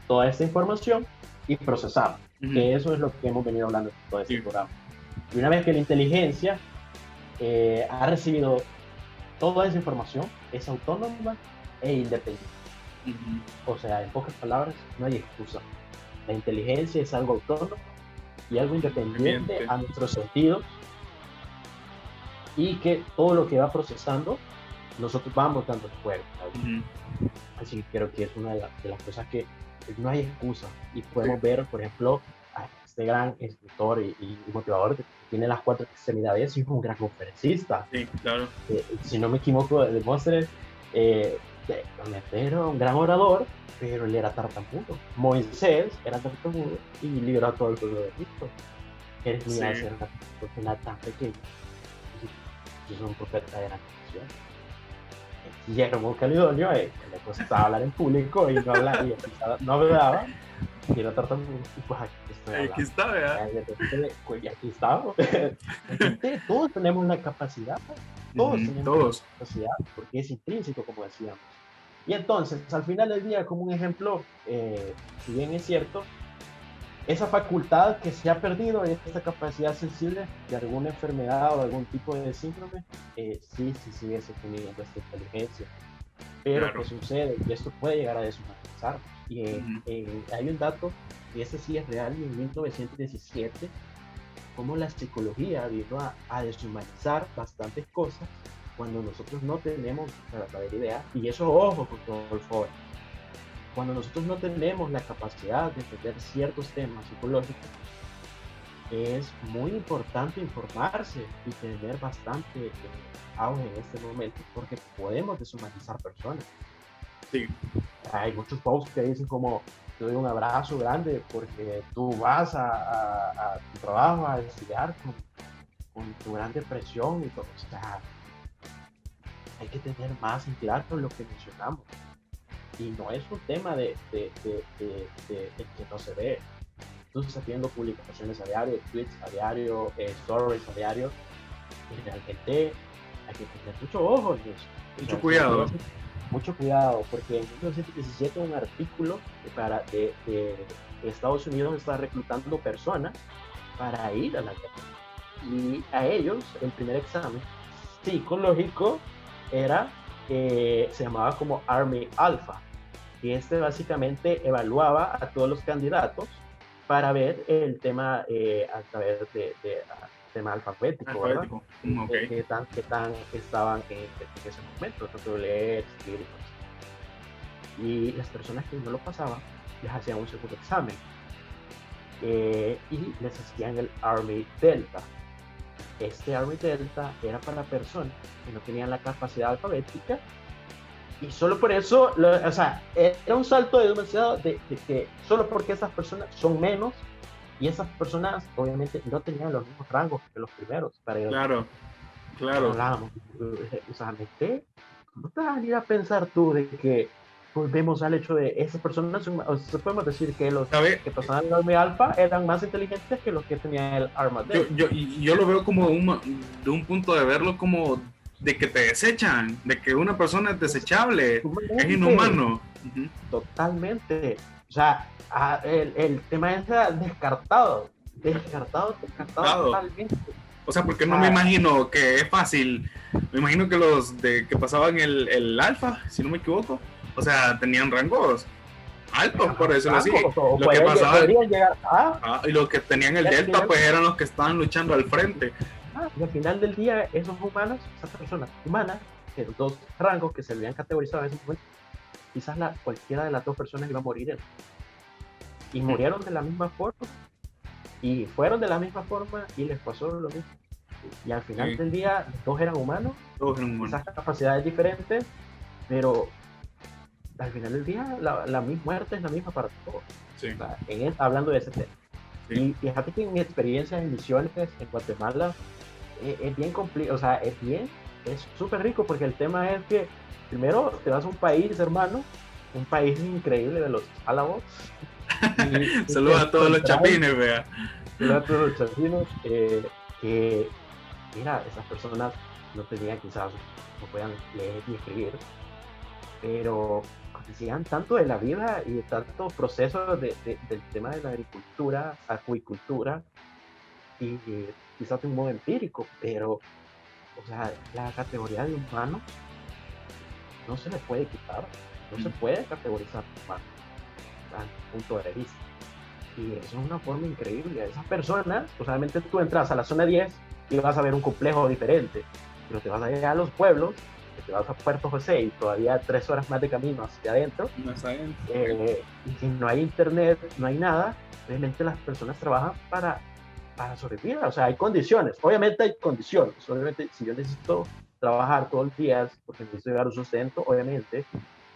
toda esta información y procesarla. Ujú. Que eso es lo que hemos venido hablando en todo este Sí. programa. Y una vez que la inteligencia ha recibido toda esa información, es autónoma e independiente. Ujú. O sea, en pocas palabras, no hay excusa. La inteligencia es algo autónomo y algo independiente Independiente. a nuestros sentidos y que todo lo que va procesando, nosotros vamos dando juego. Ujú. Así que creo que es una de las cosas que no hay excusa. Y Sí, podemos ver, por ejemplo, a este gran escritor y motivador que tiene las cuatro extremidades y es un gran conferencista. sí, claro. Si no me equivoco, Demóstenes era un gran orador, pero él era tartamudo. Moisés era tartamudo y liberó a todo el pueblo de Egipto. Sí, Jeremías era una persona tan pequeña. Y es un profeta de la nación. Guillermo Calidonio, le costaba hablar en público y no hablaba, no hablaba, y era tartamudo, y pues aquí estoy aquí hablando. está, ¿verdad? Pues aquí estamos. Entonces, todos tenemos la capacidad, todos Ujú, tenemos la todos. capacidad, porque es intrínseco, como decíamos. Y entonces, al final del día, como un ejemplo, si bien es cierto, esa facultad que se ha perdido, esta capacidad sensible de alguna enfermedad o algún tipo de síndrome, sí sigue teniendo esta inteligencia. Pero, ¿qué Claro. sucede? Que esto puede llegar a deshumanizar. Y Ujú. hay un dato, y ese sí es real, y en 1917, cómo la psicología vino a deshumanizar bastantes cosas cuando nosotros no tenemos la verdadera idea, y eso ojo con todo el joven, cuando nosotros no tenemos la capacidad de entender ciertos temas psicológicos, es muy importante informarse y tener bastante auge en este momento porque podemos deshumanizar personas. Sí, Hay muchos posts que dicen como te doy un abrazo grande porque tú vas a tu trabajo a estudiar con tu gran depresión y todo. O sea, hay que tener más en claro lo que mencionamos. Y no es un tema de que no se ve. Tú estás haciendo publicaciones a diario, tweets a diario, stories a diario. Y realmente hay que tener mucho ojo en eso. O mucho sea, cuidado. mucho cuidado, porque en 1917 un artículo de Estados Unidos está reclutando personas para ir a la guerra. Y a ellos, el primer examen psicológico era, se llamaba como Army Alpha, y este básicamente evaluaba a todos los candidatos para ver el tema a través de tema alfabético, ¿verdad? Alfabético. Ok. Qué tan estaban en ese momento, tanto leer, escribir y cosas. Y las personas que no lo pasaban les hacían un segundo examen y les hacían el Army Delta. Este Army Delta era para personas que no tenían la capacidad alfabética y solo por eso, o sea, era un salto de demasiado de que solo porque esas personas son menos y esas personas obviamente no tenían los mismos rangos que los primeros para ir Claro, y claro. hablábamos, o sea, ¿cómo te vas a ir a pensar tú de que volvemos al hecho de esas personas, o sea, podemos decir que los ¿Sabe? que pasaban el Army Alpha eran más inteligentes que los que tenían el Arma Delta? Yo lo veo como de un punto de verlo como de que te desechan, de que una persona es desechable, es inhumano. Ujú. Totalmente. O sea, el tema es descartado Claro. totalmente. O sea, porque no me imagino que es fácil. Me imagino que los de que pasaban el alfa, si no me equivoco, o sea, tenían rangos altos, por decirlo así. O Lo que pasaba, podrían llegar a... y los que tenían el Y al delta, final- pues eran los que estaban luchando al frente. Y al final del día, esos humanos, esas personas humanas, de los dos rangos que se habían categorizado en ese momento, quizás cualquiera de las dos personas iba a morir. Y murieron de la misma forma, y fueron de la misma forma, y les pasó lo mismo. Y al final Sí. del día, los dos eran humanos, Todos eran humanos. quizás capacidades diferentes, pero al final del día, la muerte es la misma para todos. Sí, O sea, hablando de ese tema. sí. Y fíjate que en mi experiencia en misiones en Guatemala es bien complicado, o sea, es súper rico porque el tema es que primero te vas a un país, hermano, un país increíble de los álamos. Saludos a todos los chapines, vea. Saludos a todos los chapines. Que, mira, esas personas no tenían quizás, no podían leer ni escribir, pero conocían tanto de la vida y de tantos procesos del tema de la agricultura, acuicultura, y quizás de un modo empírico, pero, o sea, la categoría de humano no se le puede quitar. no se puede categorizar mal a mi punto de vista. Y eso es una forma increíble. Esas personas, pues obviamente tú entras a la zona 10 y vas a ver un complejo diferente, pero te vas a ir a los pueblos, que te vas a Puerto José y todavía 3 horas más de camino hacia adentro, No saben. y si no hay internet, no hay nada, obviamente las personas trabajan para sobrevivir. O sea, hay condiciones, obviamente hay condiciones. Obviamente, si yo necesito trabajar todos los días porque necesito llegar a un sustento, obviamente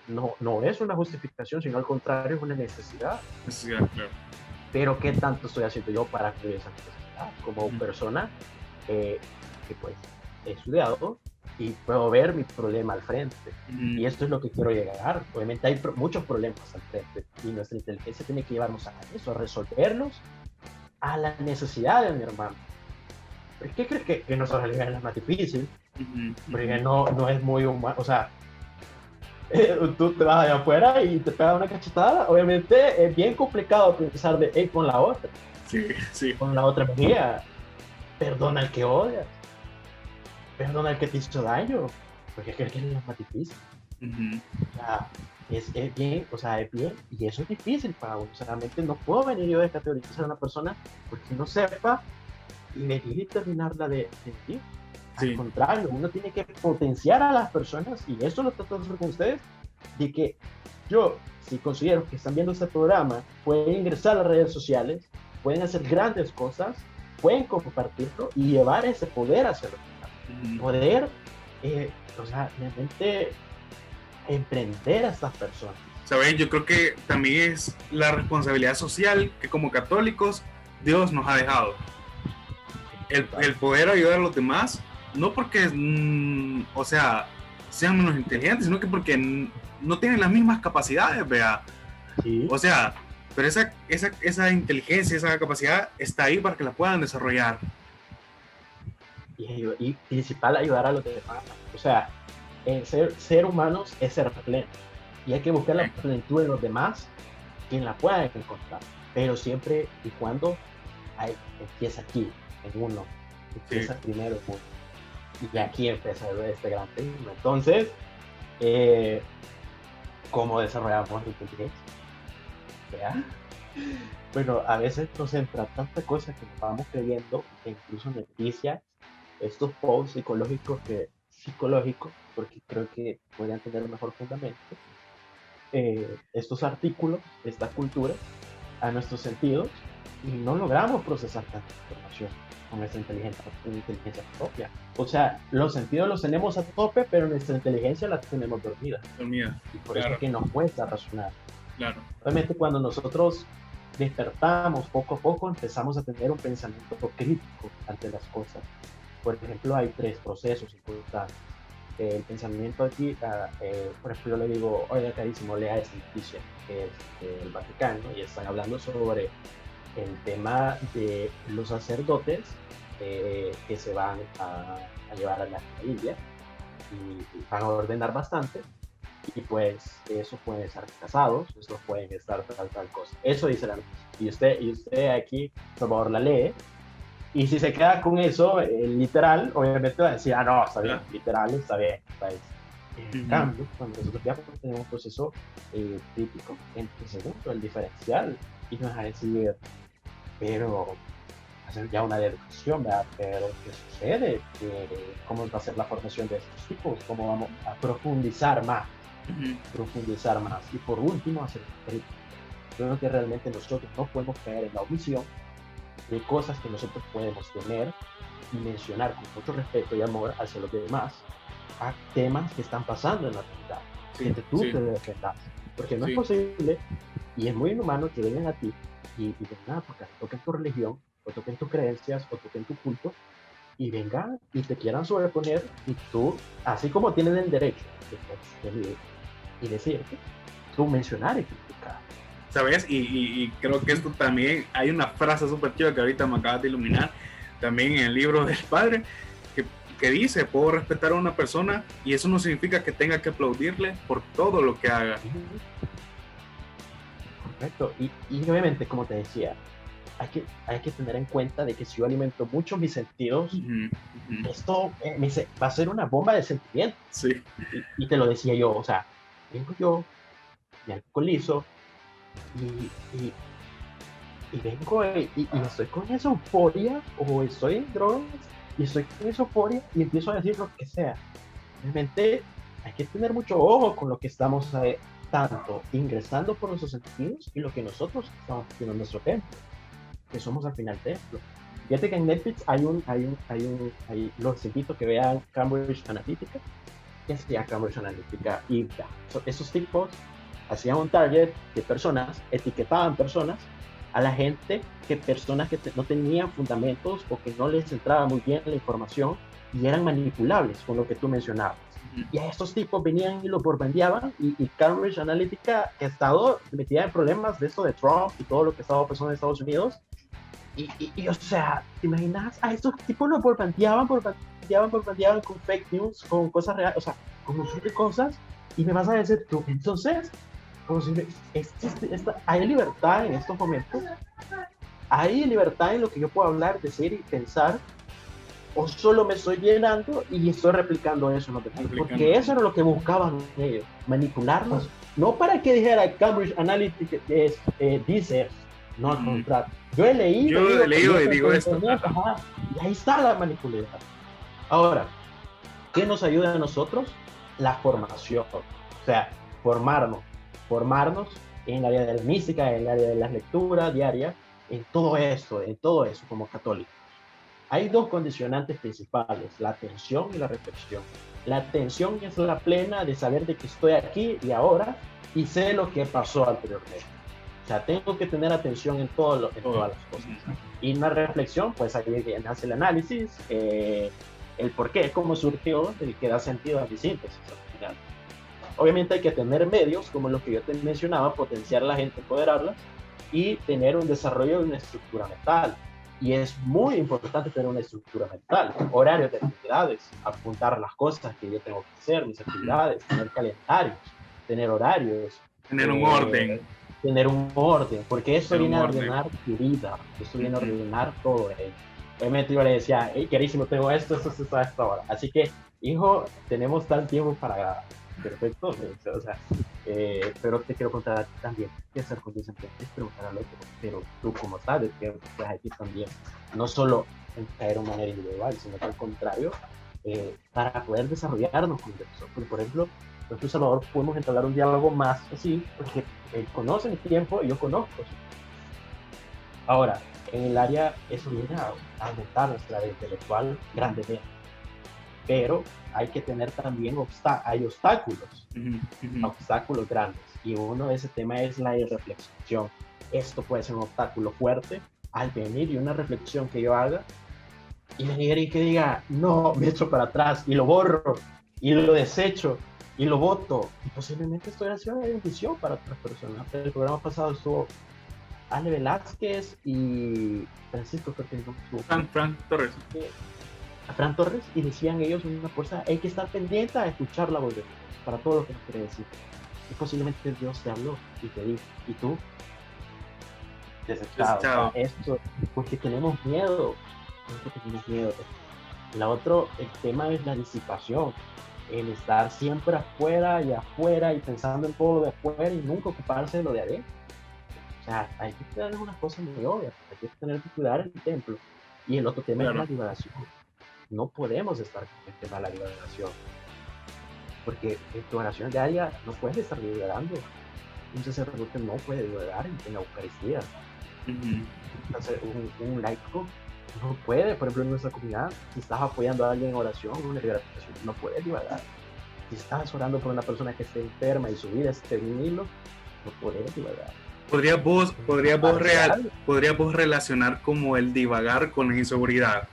no es una justificación, sino al contrario, es una necesidad. Sí, claro. Pero ¿qué tanto estoy haciendo yo para cubrir esa necesidad? Como Ujú. persona que pues he estudiado y puedo ver mi problema al frente. Y esto es lo que quiero llegar. Obviamente hay muchos problemas al frente y nuestra inteligencia tiene que llevarnos a eso, a resolverlos a la necesidad de mi hermano. ¿Por qué crees que nuestra realidad es más difícil? Porque no es muy humano. O sea, tú te vas allá afuera y te pegas una cachetada. Obviamente es bien complicado pensar de, hey, con la otra. Sí, sí. Con la otra mejilla. Perdona al que odias. Perdona al que te hizo daño. Porque creo que es lo más difícil. Ujú. O sea, es bien, o sea, es bien, y eso es difícil para uno. O sea, realmente no puedo venir yo a descategorizar a una persona porque no sepa y venir y terminarla de vivir. Sí. Al contrario, uno tiene que potenciar a las personas, y eso lo trato de hacer con ustedes, de que yo, si considero que están viendo este programa, pueden ingresar a las redes sociales, pueden hacer grandes cosas, pueden compartirlo y llevar ese poder hacia los demás. Ujú. Poder, o sea, realmente emprender a estas personas. ¿Saben? Yo creo que también es la responsabilidad social que como católicos Dios nos ha dejado. El poder ayudar a los demás, no porque, o sea, sean menos inteligentes, sino que porque no tienen las mismas capacidades, vea. Sí. O sea, pero esa inteligencia, esa capacidad está ahí para que la puedan desarrollar. Y principal, ayudar a los demás. O sea, ser humanos es ser pleno. Y hay que buscar la plenitud en los demás, quien la pueda encontrar. Pero siempre y cuando empieza aquí, en uno. Empieza primero en uno. Y aquí empieza este gran tema. Entonces, ¿cómo desarrollamos la inteligencia? ¿Vea? Bueno, a veces nos entra tanta cosa que nos vamos creyendo, que incluso noticias, estos posts psicológicos, porque creo que podrían tener un mejor fundamento, estos artículos, esta cultura, a nuestros sentidos, y no logramos procesar tanta información con nuestra inteligencia propia. O sea, los sentidos los tenemos a tope, pero nuestra inteligencia la tenemos dormida. Y por eso es que nos cuesta razonar. Claro. Obviamente cuando nosotros despertamos poco a poco, empezamos a tener un pensamiento crítico ante las cosas. Por ejemplo, hay 3 procesos importantes. El pensamiento aquí, por ejemplo, yo le digo, oiga, carísimo, lea esta noticia, que es del Vaticano, y están hablando sobre el tema de los sacerdotes que se van a llevar a la India y van a ordenar bastante. Y pues eso pueden estar casados, eso pueden estar tal cosa. Eso dice la noticia. Y usted aquí, por favor, la lee. Y si se queda con eso, literal, obviamente va a decir, no, está bien, literal, está bien. En cambio, cuando nosotros ya tenemos un proceso crítico, entonces el diferencial, y nos va a decir, pero hacer ya una deducción, ¿verdad? Pero ¿qué sucede? ¿Cómo va a ser la formación de estos tipos? ¿Cómo vamos a profundizar más? Profundizar más. Y por último, hacer crítica. Creo que realmente nosotros no podemos caer en la omisión de cosas que nosotros podemos tener y mencionar con mucho respeto y amor hacia los demás a temas que están pasando en la realidad, que tú te defendas, porque no es posible y es muy inhumano que vengan a ti y vengan porque toquen tu religión o toquen tus creencias o toquen tu culto y vengan y te quieran sobreponer y tú, así como tienen el derecho de vivir y decirte, tú mencionar y criticar. ¿Sabes? Y creo que esto también, hay una frase súper chida que ahorita me acabas de iluminar, también en el libro del Padre, que dice, puedo respetar a una persona y eso no significa que tenga que aplaudirle por todo lo que haga. Correcto. Y obviamente, como te decía, hay que tener en cuenta de que si yo alimento mucho mis sentidos, esto va a ser una bomba de sentimientos. Sí. Y te lo decía yo, o sea, vengo yo me alcoholizo y, y vengo y estoy con esa euforia o estoy en drogas y estoy con esa euforia y empiezo a decir lo que sea. Realmente hay que tener mucho ojo con lo que estamos tanto ingresando por nuestros sentidos y lo que nosotros estamos haciendo en nuestro templo, que somos al final templo. Fíjate que en Netflix los invito a que vean Cambridge Analytica, que se llama Cambridge Analytica, y esos tipos hacían un target de personas, etiquetaban personas a la gente, personas que no tenían fundamentos o que no les entraba muy bien la información y eran manipulables con lo que tú mencionabas. Y a estos tipos venían y los bombardeaban y Cambridge Analytica ha estado metida en problemas de esto de Trump y todo lo que estaba pasando en Estados Unidos. Y o sea, ¿te imaginas? A estos tipos los bombardeaban con fake news, con cosas reales, o sea, con un montón de cosas. Y me vas a decir tú, entonces, ¿hay libertad en estos momentos? ¿Hay libertad en lo que yo puedo hablar, decir y pensar? ¿O solo me estoy llenando y estoy replicando eso en los demás? Porque eso era lo que buscaban ellos, manipularnos. No para que dijera Cambridge Analytica dice, no al contrario. Yo he leído y digo esto. Ajá, y ahí está la manipulación. Ahora, ¿qué nos ayuda a nosotros? La formación. O sea, formarnos en el área de la mística, en el área de las lecturas diarias, en todo eso como católicos. Hay dos condicionantes principales, la atención y la reflexión. La atención es la plena de saber de que estoy aquí y ahora y sé lo que pasó anteriormente. O sea, tengo que tener atención en todas las cosas. Y una reflexión, pues ahí nace el análisis, el por qué, cómo surgió, el que da sentido a mi síntesis. Obviamente hay que tener medios, como los que yo te mencionaba, potenciar a la gente, empoderarla, y tener un desarrollo de una estructura mental. Y es muy importante tener una estructura mental, horarios de actividades, apuntar las cosas que yo tengo que hacer, mis actividades, tener calendarios, tener horarios. Tener un orden. Tener un orden, porque eso viene a ordenar tu vida, eso viene a ordenar todo ello. Obviamente yo le decía, hey, carísimo, tengo esto a esta hora. Así que, hijo, tenemos tal tiempo para... Perfecto, o sea, pero te quiero contar a ti también, qué hacer con tus es preguntar al otro, pero tú como sabes que pues aquí también, no solo en caer de manera individual, sino que al contrario, para poder desarrollarnos con eso. Porque, por ejemplo, nosotros Salvador podemos entablar un diálogo más así, porque él conoce mi tiempo y yo conozco. Ahora, en el área, eso viene a aumentar nuestra área intelectual grandemente. Pero hay que tener también hay obstáculos, obstáculos grandes. Y uno de ese tema es la irreflexión. Esto puede ser un obstáculo fuerte al venir y una reflexión que yo haga y me diga y que diga, no, me echo para atrás y lo borro y lo desecho y lo voto. Y posiblemente esto hubiera sido una bendición para otras personas. El programa pasado estuvo Ale Velázquez y Francisco, creo que estuvo. Fran Torres. A Fran Torres, y decían ellos una cosa, hay que estar pendiente a escuchar la voz de Dios para todo lo que nos quiere decir. Y posiblemente Dios te habló y te dijo, ¿y tú? Desechado. O sea, esto, porque tenemos miedo. El tema es la disipación, el estar siempre afuera y pensando en todo lo de afuera y nunca ocuparse de lo de adentro. O sea, hay que tener unas cosas muy obvias, hay que tener que cuidar el templo. Y el otro tema es la divagación. No podemos estar con el tema de la divagación, porque en tu oración diaria no puedes estar divagando. Un sacerdote no puede divagar en la Eucaristía. Entonces, un laico no puede, por ejemplo, en nuestra comunidad, si estás apoyando a alguien en oración, una liberación, no puedes divagar. Si estás orando por una persona que esté enferma y su vida esté en un hilo, no puedes divagar. ¿Podrías vos relacionar como el divagar con la inseguridad?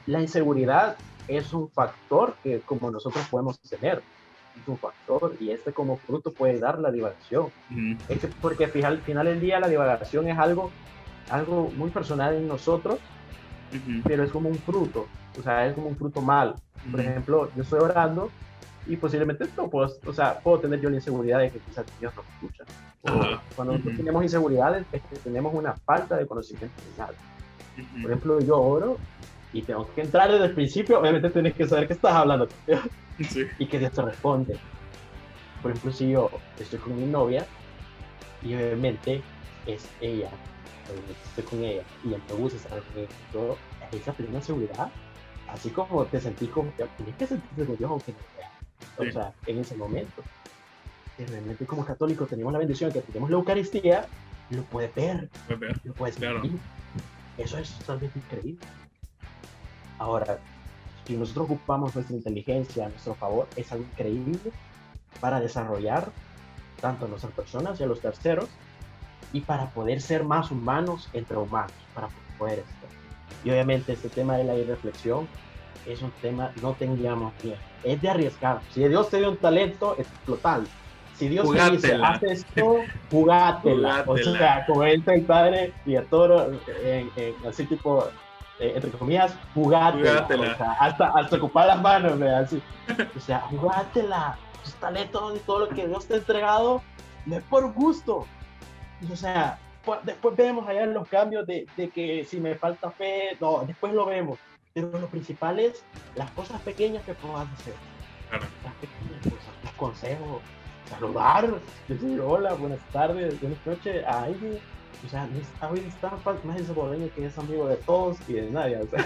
La inseguridad es un factor que como nosotros podemos tener, es un factor, y como fruto puede dar la divagación. Es que, porque al final del día la divagación es algo muy personal en nosotros, pero es como un fruto, o sea, es como un fruto mal. Por ejemplo, yo estoy orando y posiblemente puedo tener yo la inseguridad de que quizás Dios no me escucha. Cuando nosotros tenemos inseguridades es que tenemos una falta de conocimiento final. Por ejemplo, yo oro y tengo que entrar desde el principio, obviamente tienes que saber que estás hablando con Dios y que Dios te responde. por ejemplo, si yo estoy con mi novia y obviamente es ella, obviamente estoy con ella y ella me gusta estar con ella, yo, esa plena seguridad, así como te sentí como que tienes que sentirte con Dios aunque no sea, o Sí. sea, en ese momento. Y realmente como católicos tenemos la bendición de que tenemos la Eucaristía, lo puedes ver, lo puedes Claro. sentir. Eso es totalmente increíble. Ahora, si nosotros ocupamos nuestra inteligencia a nuestro favor, es algo increíble para desarrollar tanto a nuestras personas y a los terceros y para poder ser más humanos entre humanos, para poder estar. Y obviamente este tema de la irreflexión es un tema, no tengamos miedo, es de arriesgar. Si Dios te dio un talento, explotalo. Si Dios te dice, Jugátela. haz esto, jugátela. O Jugátela. sea, como entra el padre y a todo, así tipo, entre comillas, jugátela. Jugátela. O sea, hasta ocupar las manos, ¿verdad? Así. O sea, jugátela. Tus talentos y todo lo que Dios te ha entregado, no es por gusto. O sea, después vemos allá los cambios de que si me falta fe, no, después lo vemos. Pero lo principal es las cosas pequeñas que puedas hacer. Claro. Las pequeñas cosas, los consejos, saludar, decir hola, buenas tardes, buenas noches a alguien. O sea, hoy está más el salvadoreño que es amigo de todos y de nadie. O sea,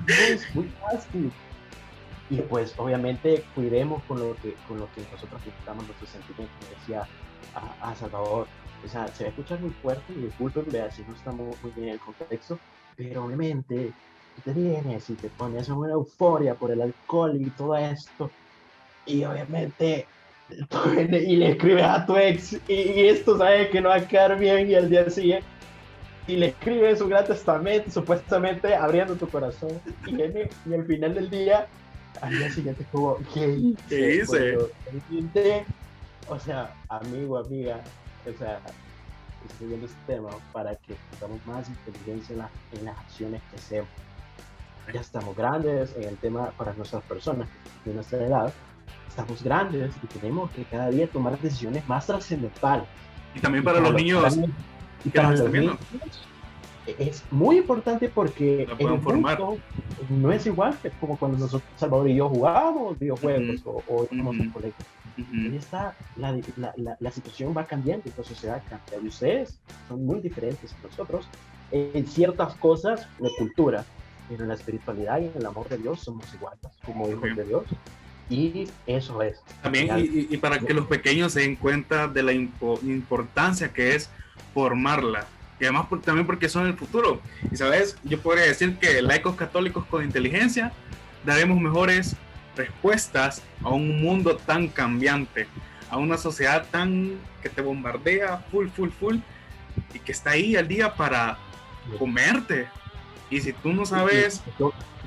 es muy fácil. Y pues obviamente cuidemos con lo que nosotros disfrutamos nuestros sentimientos, como decía a Salvador. O sea, se va a escuchar muy fuerte y discúlpenme si no estamos muy bien en el contexto, pero obviamente tú te vienes y te pones en una euforia por el alcohol y todo esto, y obviamente y le escribes a tu ex y esto sabes que no va a quedar bien y al día siguiente y le escribes un gran testamento supuestamente abriendo tu corazón y al final del día al día siguiente como ¿qué hice? O sea, amigo, amiga, o sea, estoy viendo este tema para que tengamos más inteligencia en las acciones que hacemos. Ya estamos grandes en el tema para nuestras personas de nuestra edad. Estamos grandes y tenemos que cada día tomar decisiones más trascendentales. Y también para los niños y que para nos los están viendo. niños es muy importante porque La pueden el formar. mundo no es igual que como cuando nosotros, Salvador y yo, jugábamos videojuegos o íbamos al colegio. Ahí está, la situación va cambiando, la sociedad cambia. Y ustedes son muy diferentes que nosotros en ciertas cosas de cultura, pero en la espiritualidad y en el amor de Dios somos iguales como hijos de Dios. Y eso es. También, y para que los pequeños se den cuenta de la importancia que es formarla. Y además también porque son el futuro. Y sabes, yo podría decir que laicos católicos con inteligencia daremos mejores respuestas a un mundo tan cambiante, a una sociedad tan que te bombardea full y que está ahí al día para comerte. Y si tú no sabes...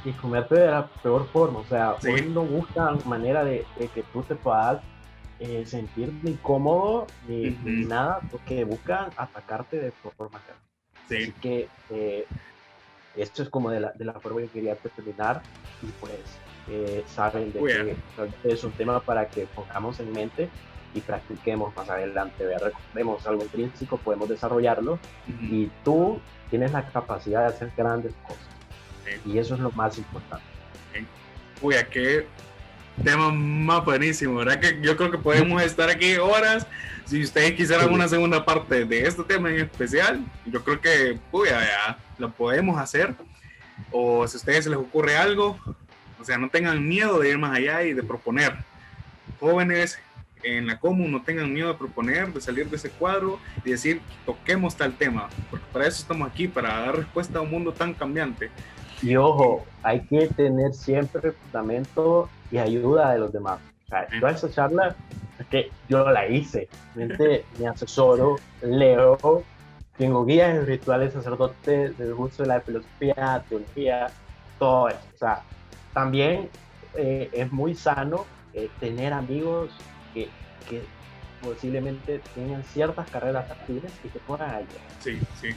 Y comerte de la peor forma, o sea, Sí. hoy no buscan manera de que tú te puedas sentir incómodo ni nada, porque buscan atacarte de forma clara. Sí. Así que esto es como de la forma que quería terminar y pues saben de que es un tema para que pongamos en mente y practiquemos más adelante. Recordemos algo intrínseco, podemos desarrollarlo y tú tienes la capacidad de hacer grandes cosas. Y eso es lo más importante. Uy, qué tema más buenísimo, ¿verdad? Que yo creo que podemos estar aquí horas. Si ustedes quisieran una segunda parte de este tema en especial, yo creo que ya lo podemos hacer. O si a ustedes se les ocurre algo, o sea, no tengan miedo de ir más allá y de proponer. Jóvenes en la común, no tengan miedo de proponer, de salir de ese cuadro y decir, toquemos tal tema, porque para eso estamos aquí, para dar respuesta a un mundo tan cambiante. Y ojo, hay que tener siempre fundamento y ayuda de los demás. O sea, toda esa charla es que yo la hice. Realmente me asesoro, leo, tengo guías espirituales, sacerdotes, del uso de la filosofía, teología, todo eso. O sea, también es muy sano tener amigos que posiblemente tengan ciertas carreras afines y que puedan ayudar. Sí, sí.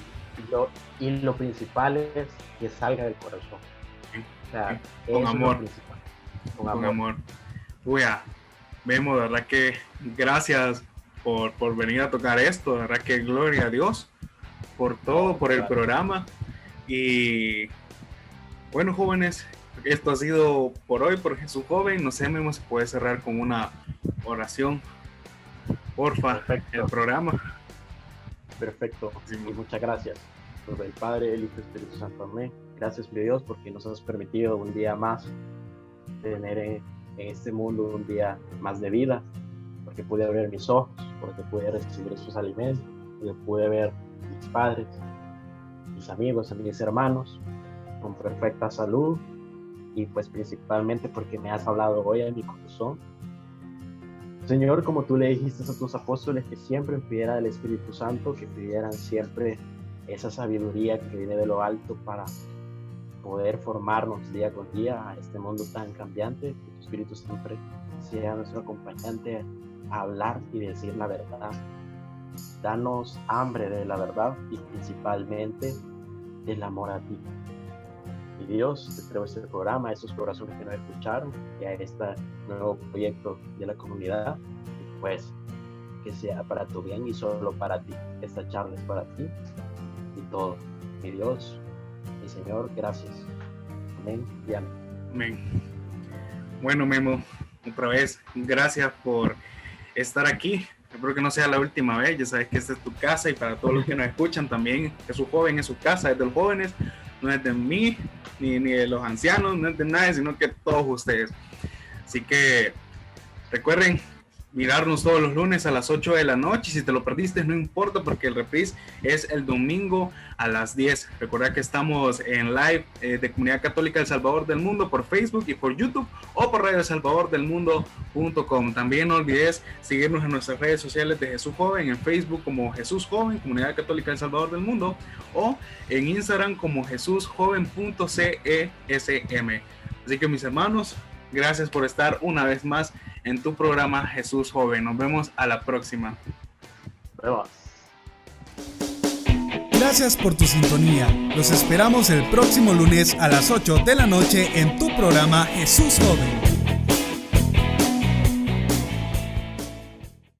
Y lo principal es que salga del corazón. O sea, con amor. Con amor. Uy, vemos, de verdad que gracias por venir a tocar esto, de verdad que gloria a Dios por todo, por el programa. Y bueno, jóvenes, esto ha sido por hoy, por Jesús Joven. No sé, Memo, si puede cerrar con una oración, porfa, Perfecto. el programa. Perfecto. Sí, Y muchas gracias. Por el Padre, el Hijo y el Espíritu Santo. Amén. Gracias, mi Dios, porque nos has permitido un día más tener en este mundo un día más de vida, porque pude abrir mis ojos, porque pude recibir sus alimentos, porque pude ver a mis padres, mis amigos, a mis hermanos con perfecta salud, y pues principalmente porque me has hablado hoy a mi corazón. Señor, como tú le dijiste a tus apóstoles que siempre pidiera del Espíritu Santo, que pidieran siempre esa sabiduría que viene de lo alto para poder formarnos día con día a este mundo tan cambiante, que tu Espíritu siempre sea nuestro acompañante a hablar y decir la verdad. Danos hambre de la verdad y principalmente del amor a ti. Y Dios, te traigo este programa, a estos corazones que nos escucharon y a este nuevo proyecto de la comunidad, y pues que sea para tu bien y solo para ti. Esta charla es para ti y todo. Mi Dios, mi Señor, gracias. Amén y amén. Amén. Bueno, Memo, otra vez, gracias por estar aquí. Espero que no sea la última vez. Ya sabes que esta es tu casa, y para todos los que nos escuchan también, Jesús Joven es su casa, es de los jóvenes, no es de mí, ni de los ancianos, no es de nadie, sino que todos ustedes. Así que recuerden mirarnos todos los lunes a las 8 de la noche. Si te lo perdiste, no importa, porque el reprise es el domingo a las 10. Recuerda que estamos en live de Comunidad Católica El Salvador del Mundo por Facebook y por YouTube, o por radioelsalvadordelmundo.com. También no olvides seguirnos en nuestras redes sociales de Jesús Joven, en Facebook como Jesús Joven, Comunidad Católica El Salvador del Mundo, o en Instagram como jesusjoven.cesm. Así que, mis hermanos, gracias por estar una vez más en tu programa Jesús Joven. Nos vemos a la próxima. Vemos. Gracias por tu sintonía. Los esperamos el próximo lunes a las 8 de la noche en tu programa Jesús Joven.